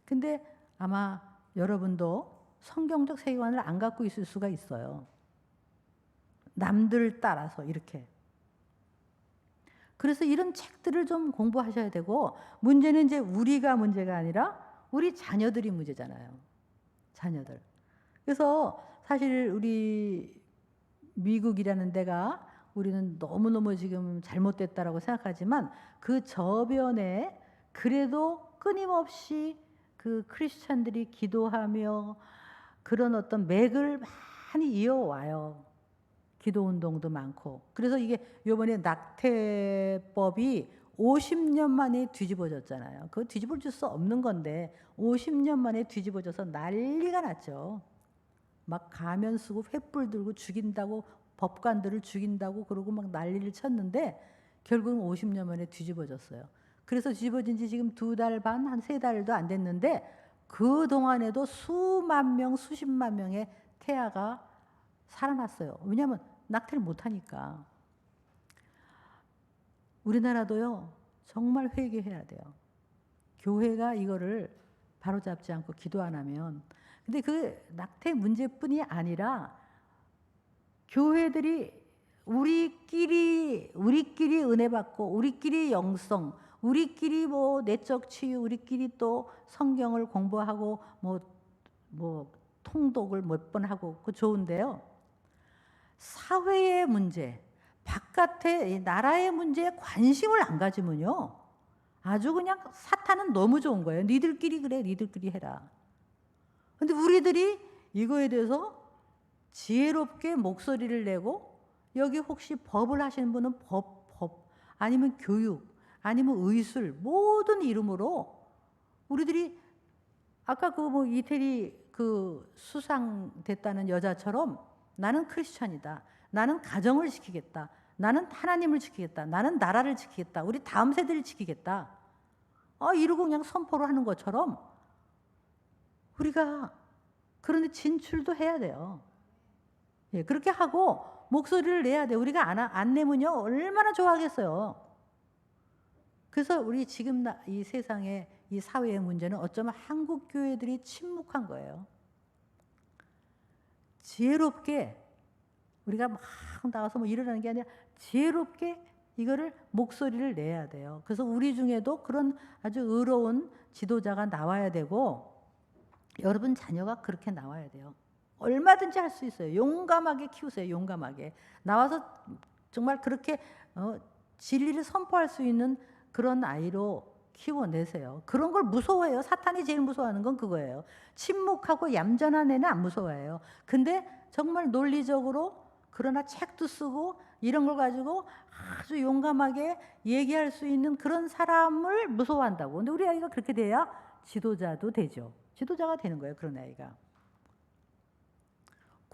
근데 아마 여러분도 성경적 세계관을 안 갖고 있을 수가 있어요. 남들 따라서 이렇게. 그래서 이런 책들을 좀 공부하셔야 되고 문제는 이제 우리가 문제가 아니라 우리 자녀들이 문제잖아요. 자녀들. 그래서 사실 우리 미국이라는 데가 우리는 너무너무 지금 잘못됐다라고 생각하지만 그 저변에 그래도 끊임없이 그 크리스찬들이 기도하며 그런 어떤 맥을 많이 이어와요. 기도 운동도 많고. 그래서 이게 이번에 낙태법이 50년 만에 뒤집어졌잖아요. 그거 뒤집어질 수 없는 건데 50년 만에 뒤집어져서 난리가 났죠. 막 가면 쓰고 횃불 들고 죽인다고 법관들을 죽인다고 그러고 막 난리를 쳤는데 결국은 50년 만에 뒤집어졌어요. 그래서 뒤집어진 지 지금 2달 반, 한 3달도 안 됐는데 그 동안에도 수만 명, 수십만 명의 태아가 살아났어요. 왜냐하면 낙태를 못하니까. 우리나라도요. 정말 회개해야 돼요. 교회가 이거를 바로잡지 않고 기도 안 하면. 근데 그 낙태 문제뿐이 아니라 교회들이 우리끼리 은혜 받고 우리끼리 영성, 우리끼리 뭐 내적 치유, 우리끼리 또 성경을 공부하고 뭐 통독을 몇 번 하고 그 좋은데요. 사회의 문제, 바깥의 나라의 문제에 관심을 안 가지면요. 아주 그냥 사탄은 너무 좋은 거예요. 니들끼리 그래, 니들끼리 해라. 근데 우리들이 이거에 대해서 지혜롭게 목소리를 내고 여기 혹시 법을 하시는 분은 법 아니면 교육 아니면 의술 모든 이름으로 우리들이 아까 그 뭐 이태리 그 수상됐다는 여자처럼 나는 크리스찬이다. 나는 가정을 지키겠다. 나는 하나님을 지키겠다. 나는 나라를 지키겠다. 우리 다음 세대를 지키겠다. 이러고 그냥 선포를 하는 것처럼 우리가 그런데 진출도 해야 돼요. 예, 그렇게 하고 목소리를 내야 돼요. 우리가 안 내면요 얼마나 좋아하겠어요. 그래서 우리 지금 이 세상의 이 사회의 문제는 어쩌면 한국 교회들이 침묵한 거예요. 지혜롭게 우리가 막 나가서 뭐 일어나는 게 아니라 지혜롭게 이거를 목소리를 내야 돼요. 그래서 우리 중에도 그런 아주 의로운 지도자가 나와야 되고 여러분 자녀가 그렇게 나와야 돼요. 얼마든지 할 수 있어요. 용감하게 키우세요. 용감하게. 나와서 정말 그렇게 진리를 선포할 수 있는 그런 아이로 키워내세요. 그런 걸 무서워해요. 사탄이 제일 무서워하는 건 그거예요. 침묵하고 얌전한 애는 안 무서워해요. 근데 정말 논리적으로 그러나 책도 쓰고 이런 걸 가지고 아주 용감하게 얘기할 수 있는 그런 사람을 무서워한다고. 근데 우리 아이가 그렇게 돼야 지도자도 되죠. 지도자가 되는 거예요. 그런 아이가.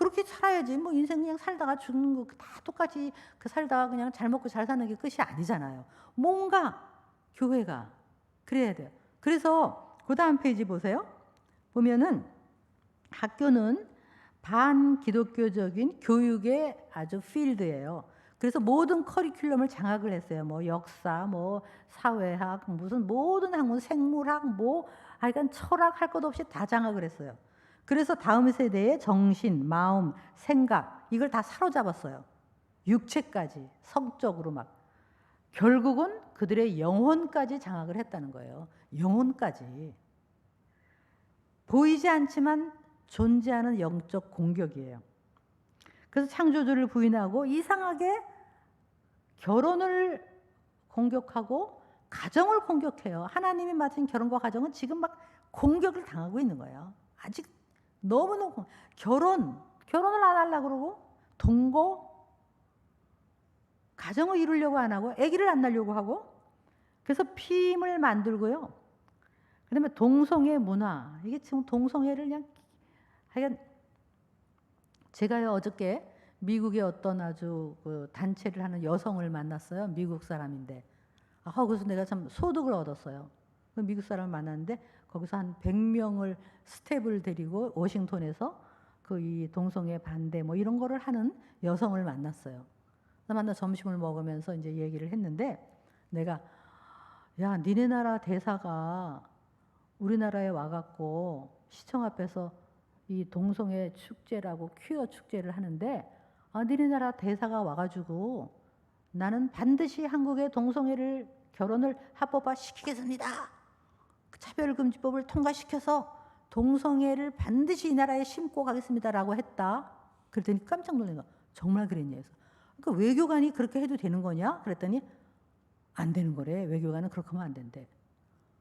그렇게 살아야지. 뭐 인생 그냥 살다가 죽는 거 다 똑같이 그 살다가 그냥 잘 먹고 잘 사는 게 끝이 아니잖아요. 뭔가 교회가 그래야 돼요. 그래서 그 다음 페이지 보세요. 보면은 학교는 반기독교적인 교육의 아주 필드예요. 그래서 모든 커리큘럼을 장악을 했어요. 뭐 역사, 뭐 사회학, 무슨 모든 학문, 생물학, 뭐 하여간 철학 할 것 없이 다 장악을 했어요. 그래서 다음 세대의 정신, 마음, 생각 이걸 다 사로잡았어요. 육체까지 성적으로 막 결국은 그들의 영혼까지 장악을 했다는 거예요. 영혼까지. 보이지 않지만 존재하는 영적 공격이에요. 그래서 창조주를 부인하고 이상하게 결혼을 공격하고 가정을 공격해요. 하나님이 맡은 결혼과 가정은 지금 막 공격을 당하고 있는 거예요. 아직 너무너무 결혼을 안 하려고 그러고 동거 가정을 이루려고 안 하고 아기를 안 낳으려고 하고 그래서 피임을 만들고요. 그다음에 동성애 문화 이게 지금 동성애를 그냥 하여간 제가요 어저께 미국의 어떤 아주 그 단체를 하는 여성을 만났어요. 미국 사람인데 그래서 내가 참 소득을 얻었어요. 미국 사람을 만났는데 거기서 한 100명을 스텝을 데리고 워싱턴에서 그 이 동성애 반대 뭐 이런 거를 하는 여성을 만났어요. 만나 점심을 먹으면서 이제 얘기를 했는데 내가 야 니네 나라 대사가 우리나라에 와갖고 시청 앞에서 이 동성애 축제라고 퀴어 축제를 하는데 니네 나라 대사가 와가지고 나는 반드시 한국의 동성애를 결혼을 합법화 시키겠습니다. 차별금지법을 통과시켜서 동성애를 반드시 이 나라에 심고 가겠습니다라고 했다. 그랬더니 깜짝 놀란 거야. 정말 그랬냐 해서. 그러니까 외교관이 그렇게 해도 되는 거냐? 그랬더니 안 되는 거래. 외교관은 그렇게 하면 안 된대.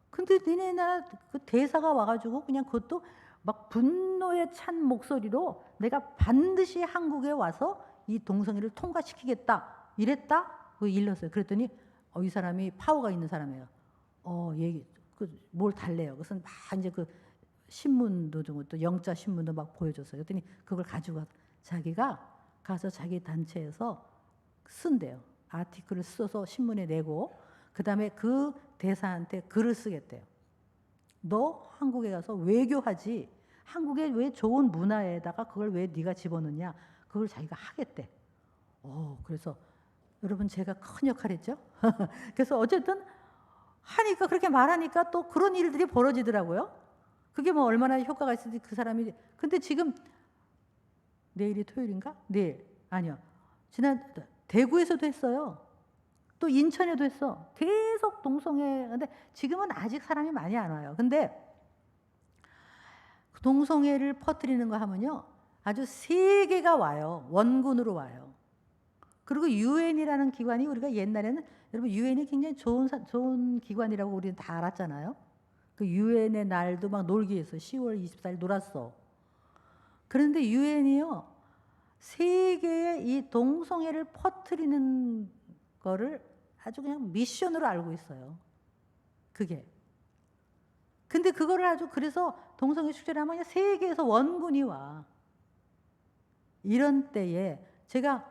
근데 니네 나라 그 대사가 와가지고 그냥 그것도 막 분노에 찬 목소리로 내가 반드시 한국에 와서 이 동성애를 통과시키겠다 이랬다. 그 일렀어요. 그랬더니 이 사람이 파워가 있는 사람이에요. 얘기 뭘 달래요. 그래서 막 이제 그 신문도 좀 또 영자 신문도 막 보여줬어요. 그랬더니 그걸 가지고 자기가 가서 자기 단체에서 쓴대요. 아티클을 써서 신문에 내고 그다음에 그 대사한테 글을 쓰겠대요. 너 한국에 가서 외교하지. 한국의 왜 좋은 문화에다가 그걸 왜 네가 집어넣냐. 그걸 자기가 하겠대. 그래서 여러분 제가 큰 역할했죠. 그래서 어쨌든 하니까 그렇게 말하니까 또 그런 일들이 벌어지더라고요. 그게 뭐 얼마나 효과가 있을지 그 사람이. 근데 지금 내일이 토요일인가? 내일 아니요. 지난 대구에서도 했어요. 또 인천에도 했어. 계속 동성애. 근데 지금은 아직 사람이 많이 안 와요. 근데 동성애를 퍼뜨리는 거 하면요. 아주 세계가 와요. 원군으로 와요. 그리고 유엔이라는 기관이 우리가 옛날에는 여러분 유엔이 굉장히 좋은 기관이라고 우리는 다 알았잖아요. 그 유엔의 날도 막 놀기 위해서 10월 24일 놀았어. 그런데 유엔이요. 세계에 이 동성애를 퍼뜨리는 거를 아주 그냥 미션으로 알고 있어요. 그게. 근데 그거를 아주 그래서 동성애 축제를 하면 세계에서 원군이 와. 이런 때에 제가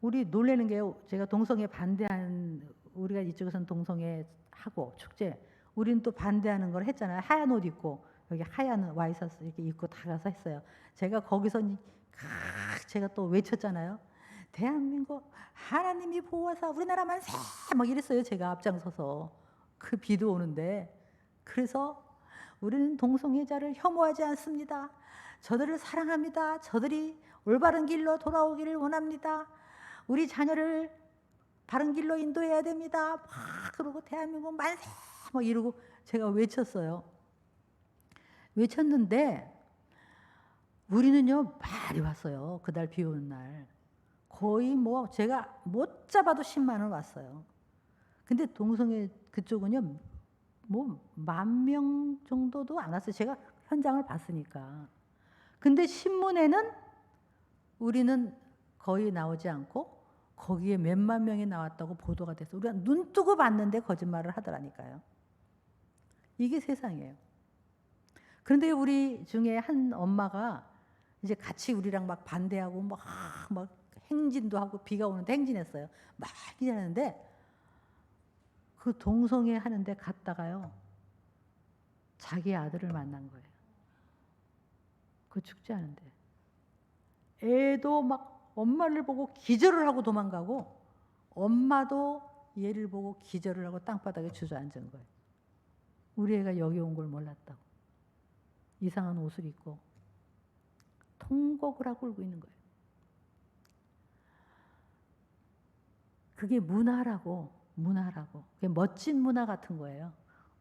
우리 놀라는 게 제가 동성애 반대하는 우리가 이쪽에서는 동성애 하고 축제 우리는 또 반대하는 걸 했잖아요. 하얀 옷 입고 여기 하얀 와이셔츠 이렇게 입고 다 가서 했어요. 제가 거기서 제가 또 외쳤잖아요. 대한민국 하나님이 보호하사 우리나라 만세 막 이랬어요. 제가 앞장서서 그 비도 오는데 그래서 우리는 동성애자를 혐오하지 않습니다. 저들을 사랑합니다. 저들이 올바른 길로 돌아오기를 원합니다. 우리 자녀를 바른 길로 인도해야 됩니다. 막 그러고 대한민국 만세 막 이러고 제가 외쳤어요. 외쳤는데 우리는요 많이 왔어요. 그날 비 오는 날 거의 뭐 제가 못 잡아도 10만 원 왔어요. 근데 동성애 그쪽은요 뭐 10,000명 정도도 안 왔어요. 제가 현장을 봤으니까. 근데 신문에는 우리는 거의 나오지 않고 거기에 몇만 명이 나왔다고 보도가 돼서 우리가 눈 뜨고 봤는데 거짓말을 하더라니까요. 이게 세상이에요. 그런데 우리 중에 한 엄마가 이제 같이 우리랑 막 반대하고 막 행진도 하고 비가 오는데 행진했어요. 막 행진하는데 그 동성애 하는데 갔다가요. 자기 아들을 만난 거예요. 그 축제하는데. 애도 막 엄마를 보고 기절을 하고 도망가고 엄마도 얘를 보고 기절을 하고 땅바닥에 주저앉은 거예요. 우리 애가 여기 온 걸 몰랐다고. 이상한 옷을 입고 통곡을 하고 울고 있는 거예요. 그게 문화라고. 그게 멋진 문화 같은 거예요.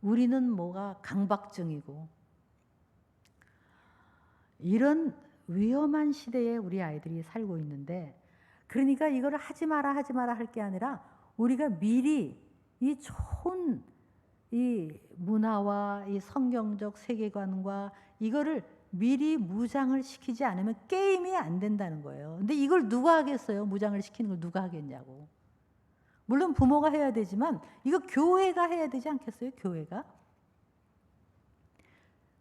우리는 뭐가 강박증이고. 이런 위험한 시대에 우리 아이들이 살고 있는데, 그러니까 이거를 하지 마라 할 게 아니라 우리가 미리 이 좋은 이 문화와 이 성경적 세계관과 이거를 미리 무장을 시키지 않으면 게임이 안 된다는 거예요. 근데 이걸 누가 하겠어요? 무장을 시키는 걸 누가 하겠냐고. 물론 부모가 해야 되지만 이거 교회가 해야 되지 않겠어요? 교회가.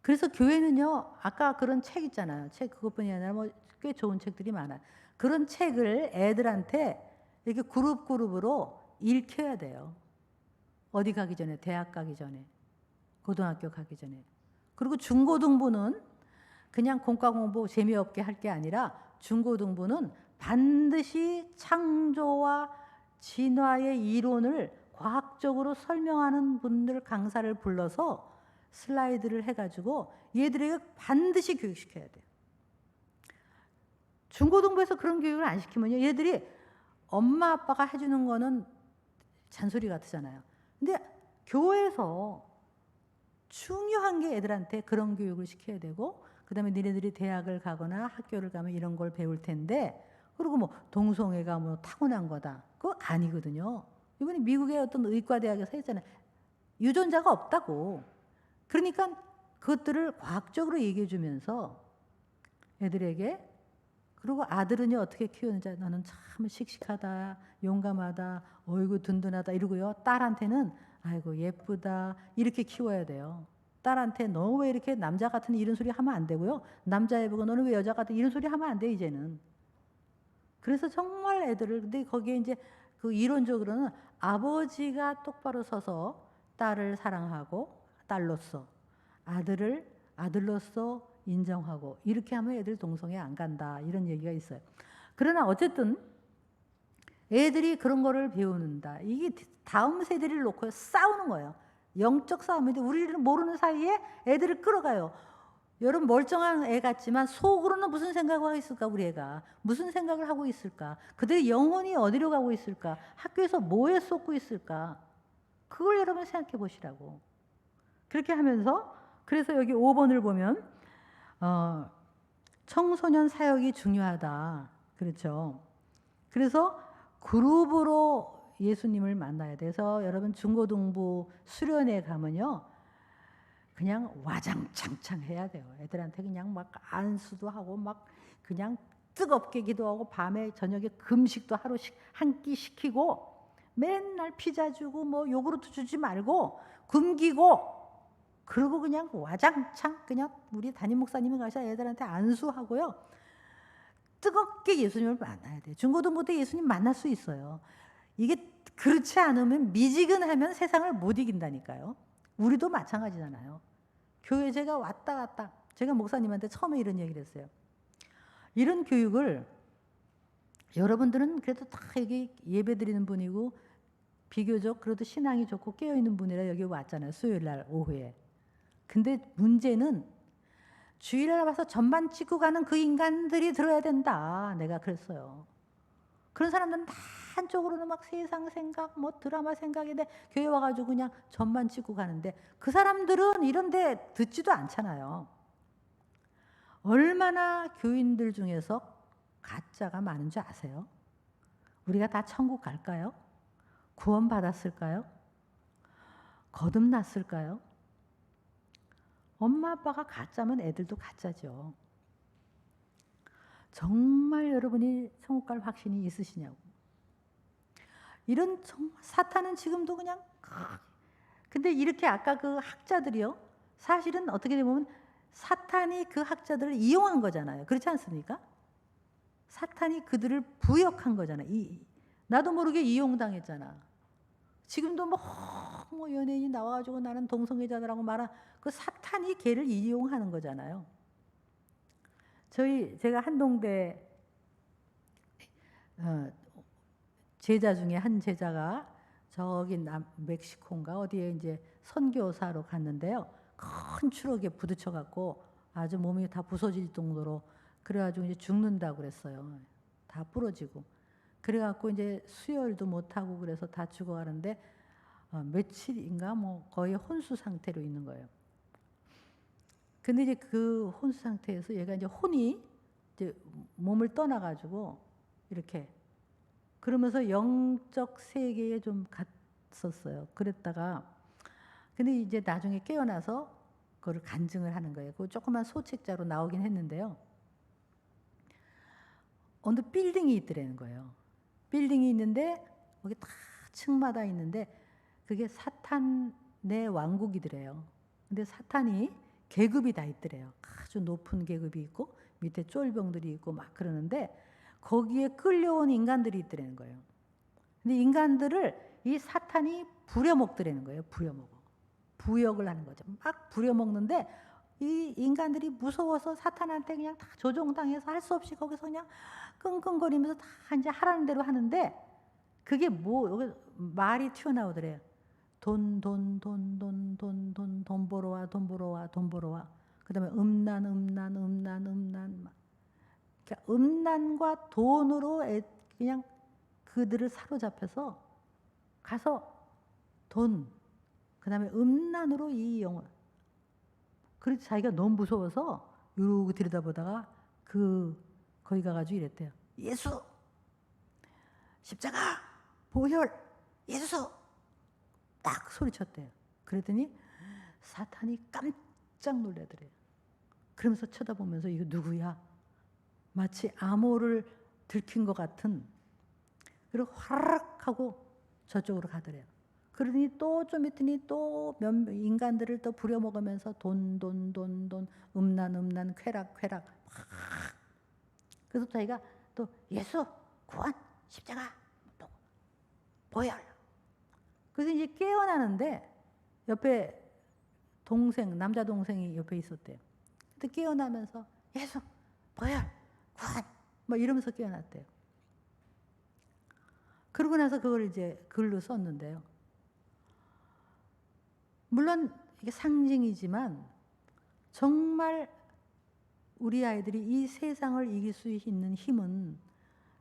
그래서 교회는요, 아까 그런 책 있잖아요. 책 그것뿐이 아니라 뭐 꽤 좋은 책들이 많아요. 그런 책을 애들한테 이렇게 그룹으로 읽혀야 돼요. 어디 가기 전에, 대학 가기 전에, 고등학교 가기 전에. 그리고 중고등부는 그냥 공과 공부 재미없게 할 게 아니라 중고등부는 반드시 창조와 진화의 이론을 과학적으로 설명하는 분들 강사를 불러서 슬라이드를 해가지고 얘들에게 반드시 교육시켜야 돼요. 중고등부에서 그런 교육을 안 시키면요, 얘들이 엄마 아빠가 해주는 거는 잔소리 같으잖아요. 근데 교회에서 중요한 게 애들한테 그런 교육을 시켜야 되고, 그 다음에 니네들이 대학을 가거나 학교를 가면 이런 걸 배울 텐데, 그리고 뭐 동성애가 뭐 타고난 거다, 그거 아니거든요. 이번에 미국의 어떤 의과대학에서 했잖아요. 유전자가 없다고. 그러니까 그것들을 과학적으로 얘기해 주면서 애들에게, 그리고 아들은요 어떻게 키우는지, 너는 참 씩씩하다, 용감하다, 어이구 든든하다 이러고요. 딸한테는 아이고 예쁘다 이렇게 키워야 돼요. 딸한테 너 왜 이렇게 남자 같은 이런 소리 하면 안 되고요. 남자애 보고 너는 왜 여자 같은 이런 소리 하면 안 돼 이제는. 그래서 정말 애들을, 근데 거기에 이제 그 이론적으로는 아버지가 똑바로 서서 딸을 사랑하고 딸로서, 아들을 아들로서 인정하고, 이렇게 하면 애들 동성애 안 간다 이런 얘기가 있어요. 그러나 어쨌든 애들이 그런 거를 배우는다. 이게 다음 세대를 놓고 싸우는 거예요. 영적 싸움인데 우리는 모르는 사이에 애들을 끌어가요. 여러분 멀쩡한 애 같지만 속으로는 무슨 생각을 하고 있을까? 우리 애가 무슨 생각을 하고 있을까? 그들의 영혼이 어디로 가고 있을까? 학교에서 뭐에 쏟고 있을까? 그걸 여러분 생각해 보시라고. 그렇게 하면서, 그래서 여기 5번을 보면 청소년 사역이 중요하다. 그렇죠. 그래서 그룹으로 예수님을 만나야 돼서 여러분 중고등부 수련회 가면요, 그냥 와장창창 해야 돼요. 애들한테 그냥 막 안수도 하고 막 그냥 뜨겁게 기도하고 밤에 저녁에 금식도 하루씩 한 끼 시키고 맨날 피자 주고 뭐 요구르트 주지 말고 굶기고, 그리고 그냥 와장창 그냥 우리 담임 목사님이 가서 애들한테 안수하고요. 뜨겁게 예수님을 만나야 돼요. 중고등부 때 예수님 만날 수 있어요. 이게 그렇지 않으면 미지근하면 세상을 못 이긴다니까요. 우리도 마찬가지잖아요. 교회 제가 왔다 갔다, 제가 목사님한테 처음에 이런 얘기를 했어요. 이런 교육을 여러분들은 그래도 다 여기 예배 드리는 분이고 비교적 그래도 신앙이 좋고 깨어있는 분이라 여기 왔잖아요. 수요일날 오후에. 근데 문제는 주일날 와서 전반 찍고 가는 그 인간들이 들어야 된다. 내가 그랬어요. 그런 사람들은 다 한쪽으로는 막 세상 생각, 뭐 드라마 생각인데 교회 와가지고 그냥 전만 찍고 가는데 그 사람들은 이런데 듣지도 않잖아요. 얼마나 교인들 중에서 가짜가 많은 줄 아세요? 우리가 다 천국 갈까요? 구원 받았을까요? 거듭났을까요? 엄마 아빠가 가짜면 애들도 가짜죠. 정말 여러분이 천국 갈 확신이 있으시냐고. 이런 사탄은 지금도 그냥, 근데 이렇게 아까 그 학자들이요, 사실은 어떻게 보면 사탄이 그 학자들을 이용한 거잖아요. 그렇지 않습니까? 사탄이 그들을 부역한 거잖아요. 나도 모르게 이용당했잖아. 지금도 뭐 연예인이 나와가지고 나는 동성애자들하고 말한 그 사탄이 걔를 이용하는 거잖아요. 제가 한동대 제자 중에 한 제자가 저기 멕시코인가 어디에 이제 선교사로 갔는데요. 큰 추럭에 부딪혀 갖고 아주 몸이 다 부서질 정도로 그래가지고 이제 죽는다고 그랬어요. 다 부러지고. 그래갖고 이제 수혈도 못하고 그래서 다 죽어가는데 며칠인가 뭐 거의 혼수 상태로 있는 거예요. 근데 이제 그 혼수 상태에서 얘가 이제 혼이 이제 몸을 떠나가지고 이렇게 그러면서 영적 세계에 좀 갔었어요. 그랬다가 근데 이제 나중에 깨어나서 그걸 간증을 하는 거예요. 그 조그만 소책자로 나오긴 했는데요. 어느 빌딩이 있더라는 거예요. 빌딩이 있는데 거기 다 층마다 있는데 그게 사탄의 왕국이더래요. 근데 사탄이 계급이 다 있더래요. 아주 높은 계급이 있고 밑에 쫄병들이 있고 막 그러는데 거기에 끌려온 인간들이 있더라는 거예요. 근데 인간들을 이 사탄이 부려먹더라는 거예요. 부려먹어. 부역을 하는 거죠. 막 부려먹는데 이 인간들이 무서워서 사탄한테 그냥 다 조종당해서 할 수 없이 거기서 그냥 끙끙거리면서 다 이제 하라는 대로 하는데 그게 여기 말이 튀어나오더래요. 돈 벌어 와, 돈 벌어 와, 돈 벌어 와. 그 다음에 음란. 그러니까 음란과 돈으로 그냥 그들을 사로잡혀서 가서 돈, 그 다음에 음란으로 이 영혼. 그래서 자기가 너무 무서워서 이러고 들여다보다가 거기 가가지고 이랬대요. 예수! 십자가! 보혈! 예수! 딱 소리쳤대요. 그랬더니 사탄이 깜짝 놀라더래요. 그러면서 쳐다보면서 이거 누구야? 마치 암호를 들킨 것 같은 그리고 화르륵 하고 저쪽으로 가더래요. 그러더니 또 좀 있더니 또 몇 인간들을 또 부려먹으면서 돈, 음란, 쾌락. 그래서 자기가 또 예수, 구원, 십자가, 보혈. 그래서 이제 깨어나는데 옆에 남자 동생이 옆에 있었대요. 근데 깨어나면서 예수, 보혈, 구원, 뭐 이러면서 깨어났대요. 그러고 나서 그걸 이제 글로 썼는데요. 물론 이게 상징이지만 정말 우리 아이들이 이 세상을 이길 수 있는 힘은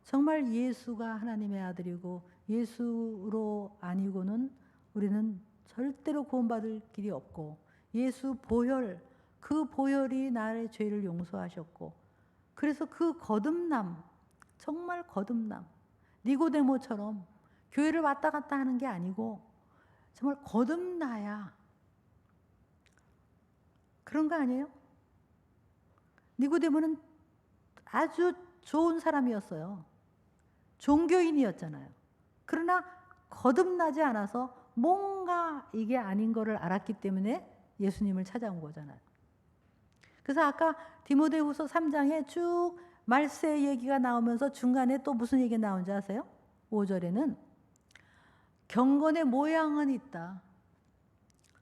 정말 예수가 하나님의 아들이고 예수로 아니고는 우리는 절대로 구원받을 길이 없고 예수 보혈, 그 보혈이 나의 죄를 용서하셨고 그래서 그 거듭남, 정말 거듭남, 니고데모처럼 교회를 왔다 갔다 하는 게 아니고 정말 거듭나야 그런 거 아니에요? 니고데모는 아주 좋은 사람이었어요. 종교인이었잖아요. 그러나 거듭나지 않아서 뭔가 이게 아닌 거를 알았기 때문에 예수님을 찾아온 거잖아요. 그래서 아까 디모데후서 3장에 쭉 말세 얘기가 나오면서 중간에 또 무슨 얘기가 나온지 아세요? 5절에는 경건의 모양은 있다.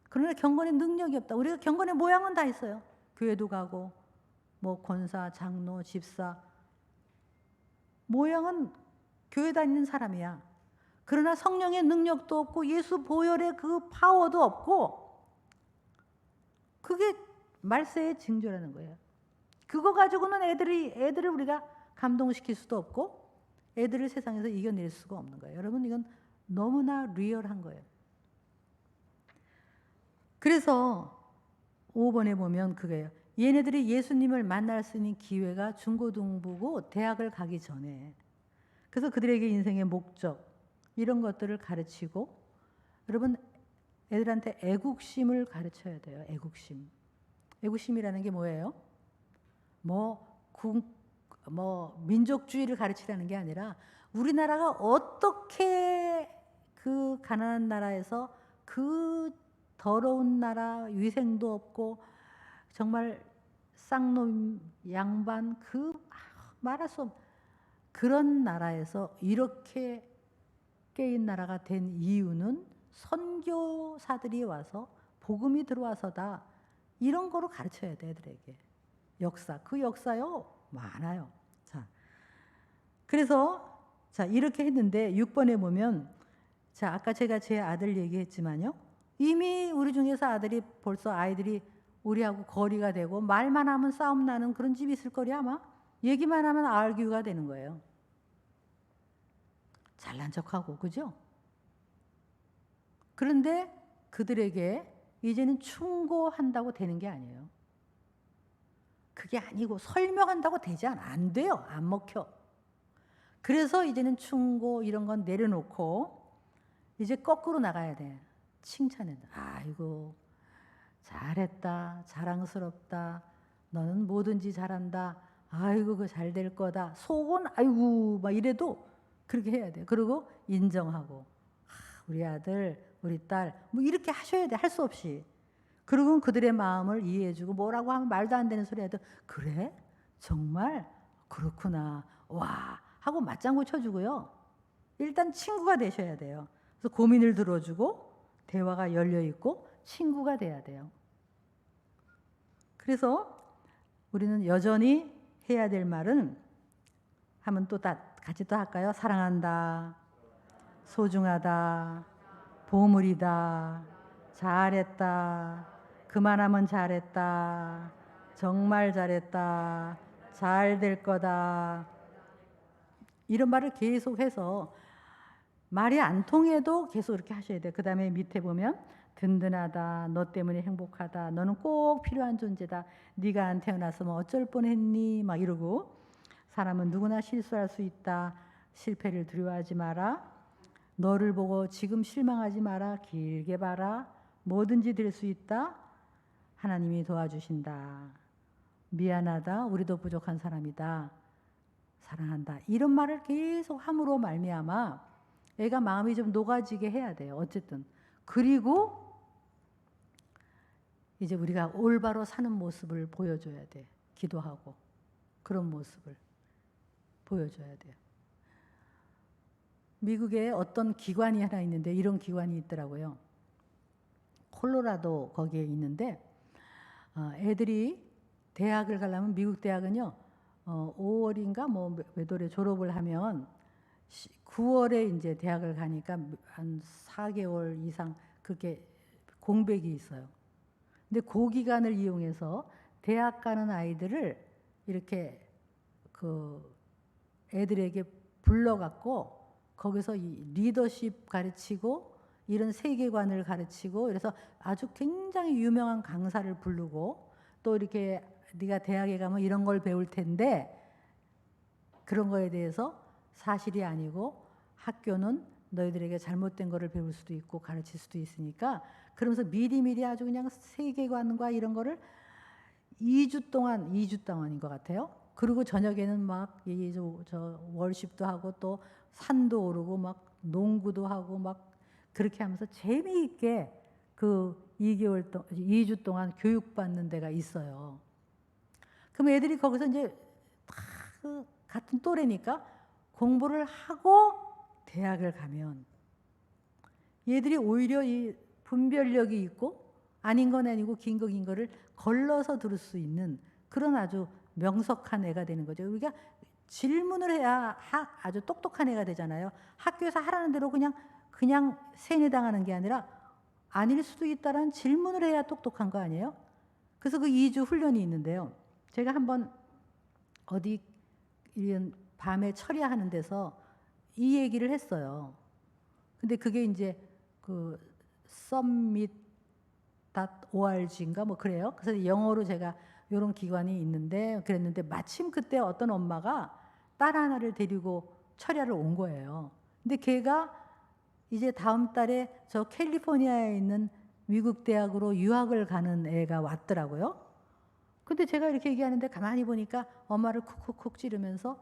그러나 경건의 능력이 없다. 우리가 경건의 모양은 다 있어요. 교회도 가고 뭐 권사, 장로, 집사. 모양은 교회 다니는 사람이야. 그러나 성령의 능력도 없고 예수 보혈의 그 파워도 없고 그게 말세의 징조라는 거예요. 그거 가지고는 애들을 우리가 감동시킬 수도 없고 애들을 세상에서 이겨낼 수가 없는 거예요. 여러분 이건 너무나 리얼한 거예요. 그래서 5번에 보면 그거예요. 얘네들이 예수님을 만날 수 있는 기회가 중고등부고 대학을 가기 전에 그래서 그들에게 인생의 목적 이런 것들을 가르치고 여러분 애들한테 애국심을 가르쳐야 돼요. 애국심. 애국심이라는 게 뭐예요? 민족주의를 가르치라는 게 아니라 우리나라가 어떻게 그 가난한 나라에서 그 더러운 나라 위생도 없고 정말 쌍놈 양반 말할 수 없는 그런 나라에서 이렇게 깨인 나라가 된 이유는 선교사들이 와서 복음이 들어와서다. 이런 거로 가르쳐야 돼, 애들에게. 역사, 그 역사요 많아요. 자, 그래서 자 이렇게 했는데 6번에 보면 자 아까 제가 제 아들 얘기했지만요. 이미 우리 중에서 벌써 아이들이 우리하고 거리가 되고 말만 하면 싸움 나는 그런 집이 있을 거리 아마. 얘기만 하면 알규가 되는 거예요. 잘난 척하고 그죠? 그런데 그들에게 이제는 충고한다고 되는 게 아니에요. 그게 아니고 설명한다고 되지 않아. 안 돼요. 안 먹혀. 그래서 이제는 충고 이런 건 내려놓고 이제 거꾸로 나가야 돼. 칭찬해. 아이고 잘했다. 자랑스럽다. 너는 뭐든지 잘한다. 아이고 그 잘 될 거다. 속은 아이고 막 이래도 그렇게 해야 돼. 그리고 인정하고 우리 아들 우리 딸 뭐 이렇게 하셔야 돼. 할 수 없이. 그리고 그들의 마음을 이해해주고 뭐라고 하면 말도 안 되는 소리 해도 그래? 정말? 그렇구나. 와 하고 맞장구 쳐주고요. 일단 친구가 되셔야 돼요. 그래서 고민을 들어주고 대화가 열려있고 친구가 돼야 돼요. 그래서 우리는 여전히 해야 될 말은 하면 또 같이 또 할까요? 사랑한다. 소중하다. 보물이다. 잘했다. 그만하면 잘했다. 정말 잘했다. 잘 될 거다. 이런 말을 계속해서 말이 안 통해도 계속 이렇게 하셔야 돼요. 그 다음에 밑에 보면 든든하다. 너 때문에 행복하다. 너는 꼭 필요한 존재다. 네가 안 태어났으면 어쩔 뻔했니? 막 이러고 사람은 누구나 실수할 수 있다. 실패를 두려워하지 마라. 너를 보고 지금 실망하지 마라. 길게 봐라. 뭐든지 될 수 있다. 하나님이 도와주신다. 미안하다. 우리도 부족한 사람이다. 사랑한다. 이런 말을 계속 함으로 말미암아 애가 마음이 좀 녹아지게 해야 돼요. 어쨌든. 그리고 이제 우리가 올바로 사는 모습을 보여줘야 돼. 기도하고 그런 모습을 보여줘야 돼요. 미국에 어떤 기관이 하나 있는데 이런 기관이 있더라고요. 콜로라도 거기에 있는데 애들이 대학을 가려면 미국 대학은요 5월인가 뭐 몇 월에 졸업을 하면 9월에 이제 대학을 가니까 한 4개월 이상 그렇게 공백이 있어요. 근데 그 기간을 이용해서 대학 가는 아이들을 이렇게 그 애들에게 불러갖고 거기서 이 리더십 가르치고 이런 세계관을 가르치고 그래서 아주 굉장히 유명한 강사를 부르고 또 이렇게 네가 대학에 가면 이런 걸 배울 텐데 그런 거에 대해서 사실이 아니고 학교는 너희들에게 잘못된 거를 배울 수도 있고 가르칠 수도 있으니까 그러면서 미리미리 아주 그냥 세계관과 이런 거를 2주 동안인 것 같아요. 그리고 저녁에는 막 저 월십도 하고 또 산도 오르고 막 농구도 하고 막 그렇게 하면서 재미있게 그 2주 동안 교육받는 데가 있어요. 그럼 애들이 거기서 이제 다 그 같은 또래니까 공부를 하고 대학을 가면 얘들이 오히려 이 분별력이 있고 아닌 건 아니고 긴 거 긴 거를 걸러서 들을 수 있는 그런 아주 명석한 애가 되는 거죠. 우리가 질문을 해야 아주 똑똑한 애가 되잖아요. 학교에서 하라는 대로 그냥 세뇌당하는 게 아니라 아닐 수도 있다라는 질문을 해야 똑똑한 거 아니에요? 그래서 그 2주 훈련이 있는데요. 제가 한번 어디 이런 밤에 철야하는 데서 이 얘기를 했어요. 근데 그게 이제 그 summit.org인가 뭐 그래요. 그래서 영어로 제가 이런 기관이 있는데 그랬는데 마침 그때 어떤 엄마가 딸 하나를 데리고 철야를 온 거예요. 근데 걔가 이제 다음 달에 저 캘리포니아에 있는 미국 대학으로 유학을 가는 애가 왔더라고요. 근데 제가 이렇게 얘기하는데 가만히 보니까 엄마를 쿡쿡쿡 찌르면서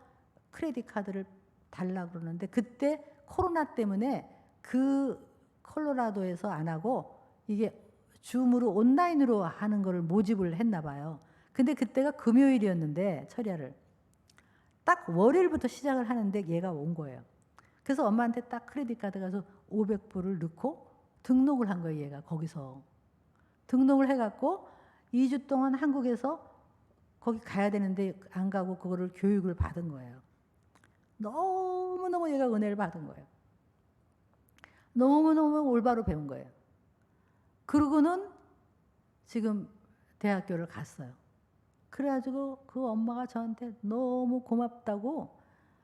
크레딧 카드를 달라고 그러는데 그때 코로나 때문에 그 콜로라도에서 안 하고 이게 줌으로 온라인으로 하는 거를 모집을 했나 봐요. 근데 그때가 금요일이었는데 철야를 딱 월요일부터 시작을 하는데 얘가 온 거예요. 그래서 엄마한테 딱 크레딧 카드 가서 500불을 넣고 등록을 한 거예요. 얘가 거기서 등록을 해갖고 2주 동안 한국에서 거기 가야 되는데 안 가고 그거를 교육을 받은 거예요. 너무너무 얘가 은혜를 받은 거예요. 너무너무 올바로 배운 거예요. 그러고는 지금 대학교를 갔어요. 그래가지고 그 엄마가 저한테 너무 고맙다고.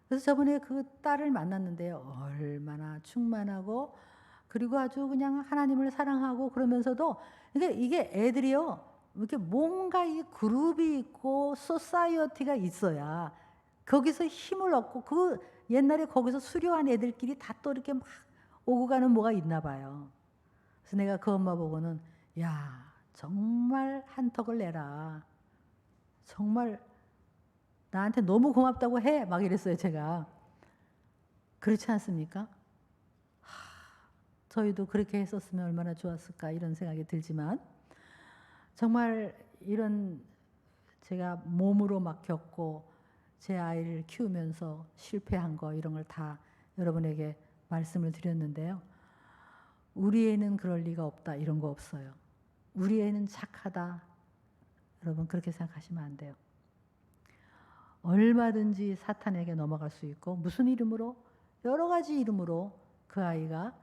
그래서 저번에 그 딸을 만났는데요. 얼마나 충만하고 그리고 아주 그냥 하나님을 사랑하고 그러면서도 이게 애들이요. 이렇게 뭔가 이 그룹이 있고 소사이어티가 있어야 거기서 힘을 얻고 그 옛날에 거기서 수료한 애들끼리 다 또 이렇게 막 오고 가는 뭐가 있나 봐요. 그래서 내가 그 엄마 보고는 야 정말 한턱을 내라. 정말 나한테 너무 고맙다고 해. 막 이랬어요 제가. 그렇지 않습니까? 저희도 그렇게 했었으면 얼마나 좋았을까 이런 생각이 들지만 정말 이런 제가 몸으로 막 겪고 제 아이를 키우면서 실패한 거 이런 걸 다 여러분에게 말씀을 드렸는데요. 우리 애는 그럴 리가 없다 이런 거 없어요. 우리 애는 착하다. 여러분 그렇게 생각하시면 안 돼요. 얼마든지 사탄에게 넘어갈 수 있고 무슨 이름으로? 여러 가지 이름으로 그 아이가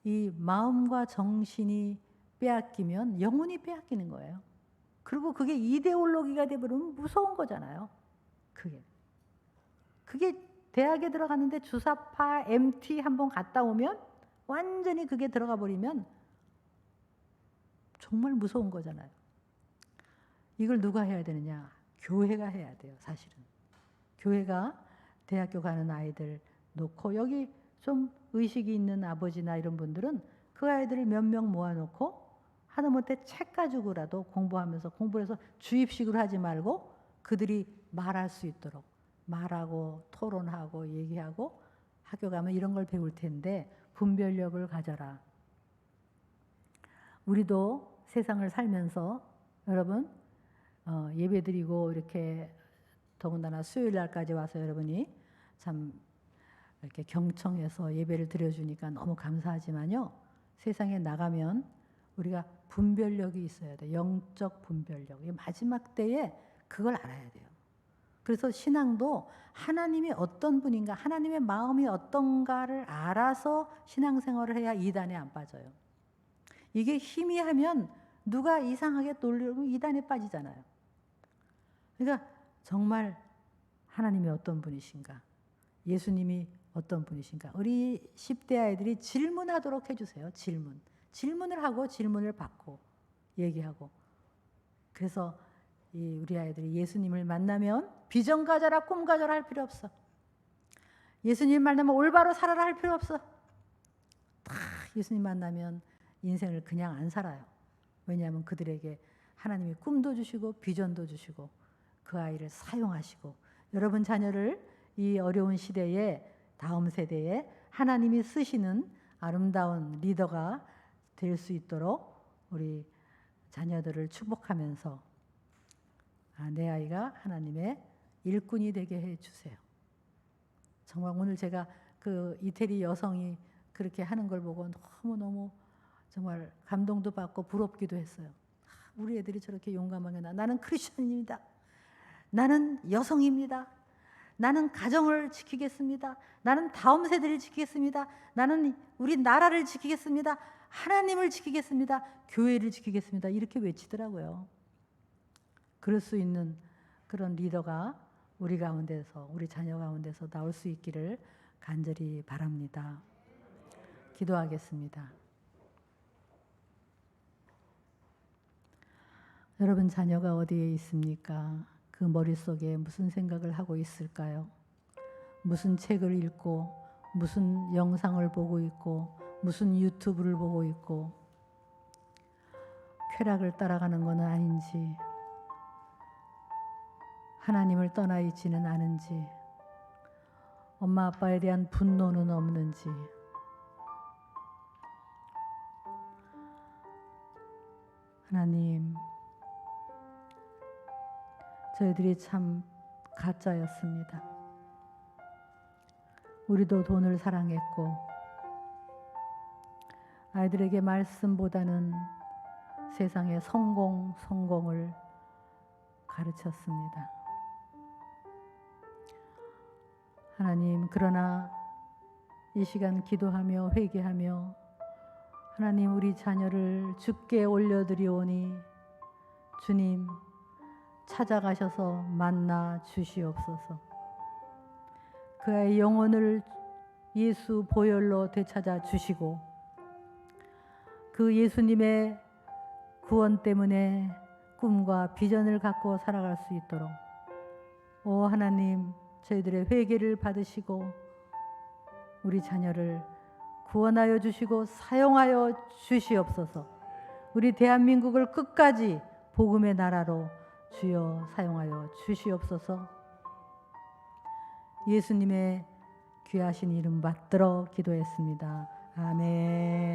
이 마음과 정신이 빼앗기면 영혼이 빼앗기는 거예요. 그리고 그게 이데올로기가 되버리면 무서운 거잖아요. 그게 대학에 들어갔는데 주사파 MT 한번 갔다 오면 완전히 그게 들어가 버리면 정말 무서운 거잖아요. 이걸 누가 해야 되느냐? 교회가 해야 돼요, 사실은. 교회가 대학교 가는 아이들 놓고 여기 좀 의식이 있는 아버지나 이런 분들은 그 아이들을 몇 명 모아놓고 하다못해 책 가지고라도 공부하면서 공부를 해서 주입식으로 하지 말고 그들이 말할 수 있도록 말하고 토론하고 얘기하고 학교 가면 이런 걸 배울 텐데 분별력을 가져라. 우리도 세상을 살면서 여러분 예배드리고 이렇게 더군다나 수요일 날까지 와서 여러분이 참 이렇게 경청해서 예배를 드려주니까 너무 감사하지만요. 세상에 나가면 우리가 분별력이 있어야 돼요. 영적 분별력. 마지막 때에 그걸 알아야 돼요. 그래서 신앙도 하나님이 어떤 분인가, 하나님의 마음이 어떤가를 알아서 신앙생활을 해야 이단에 안 빠져요. 이게 희미하면 누가 이상하게 놀리고 이단에 빠지잖아요. 그러니까 정말 하나님이 어떤 분이신가, 예수님이 어떤 분이신가. 우리 10대 아이들이 질문하도록 해주세요. 질문을 하고 질문을 받고 얘기하고. 그래서 우리 아이들이 예수님을 만나면 비전 가져라 꿈 가져라 할 필요 없어. 예수님 만나면 올바로 살아라 할 필요 없어. 다 예수님 만나면 인생을 그냥 안 살아요. 왜냐하면 그들에게 하나님이 꿈도 주시고 비전도 주시고 그 아이를 사용하시고 여러분 자녀를 이 어려운 시대에 다음 세대에 하나님이 쓰시는 아름다운 리더가 될 수 있도록 우리 자녀들을 축복하면서 내 아이가 하나님의 일꾼이 되게 해주세요. 정말 오늘 제가 그 이태리 여성이 그렇게 하는 걸 보고 너무너무 정말 감동도 받고 부럽기도 했어요. 우리 애들이 저렇게 용감하게 나는 크리스천입니다. 나는 여성입니다. 나는 가정을 지키겠습니다. 나는 다음 세대를 지키겠습니다. 나는 우리 나라를 지키겠습니다. 하나님을 지키겠습니다. 교회를 지키겠습니다. 이렇게 외치더라고요. 그럴 수 있는 그런 리더가 우리 가운데서 우리 자녀 가운데서 나올 수 있기를 간절히 바랍니다. 기도하겠습니다. 여러분 자녀가 어디에 있습니까? 그 머릿속에 무슨 생각을 하고 있을까요? 무슨 책을 읽고 무슨 영상을 보고 있고 무슨 유튜브를 보고 있고 쾌락을 따라가는 것은 아닌지 하나님을 떠나 있지는 않은지 엄마 아빠에 대한 분노는 없는지 하나님 저희들이 참 가짜였습니다. 우리도 돈을 사랑했고 아이들에게 말씀보다는 세상의 성공을 가르쳤습니다. 하나님, 그러나 이 시간 기도하며 회개하며 하나님, 우리 자녀를 주께 올려드리오니 주님 찾아가셔서 만나 주시옵소서. 그의 영혼을 예수 보혈로 되찾아 주시고 그 예수님의 구원 때문에 꿈과 비전을 갖고 살아갈 수 있도록 오 하나님, 저희들의 회개를 받으시고 우리 자녀를 구원하여 주시고 사용하여 주시옵소서. 우리 대한민국을 끝까지 복음의 나라로 주여 사용하여 주시옵소서. 예수님의 귀하신 이름 받들어 기도했습니다. 아멘.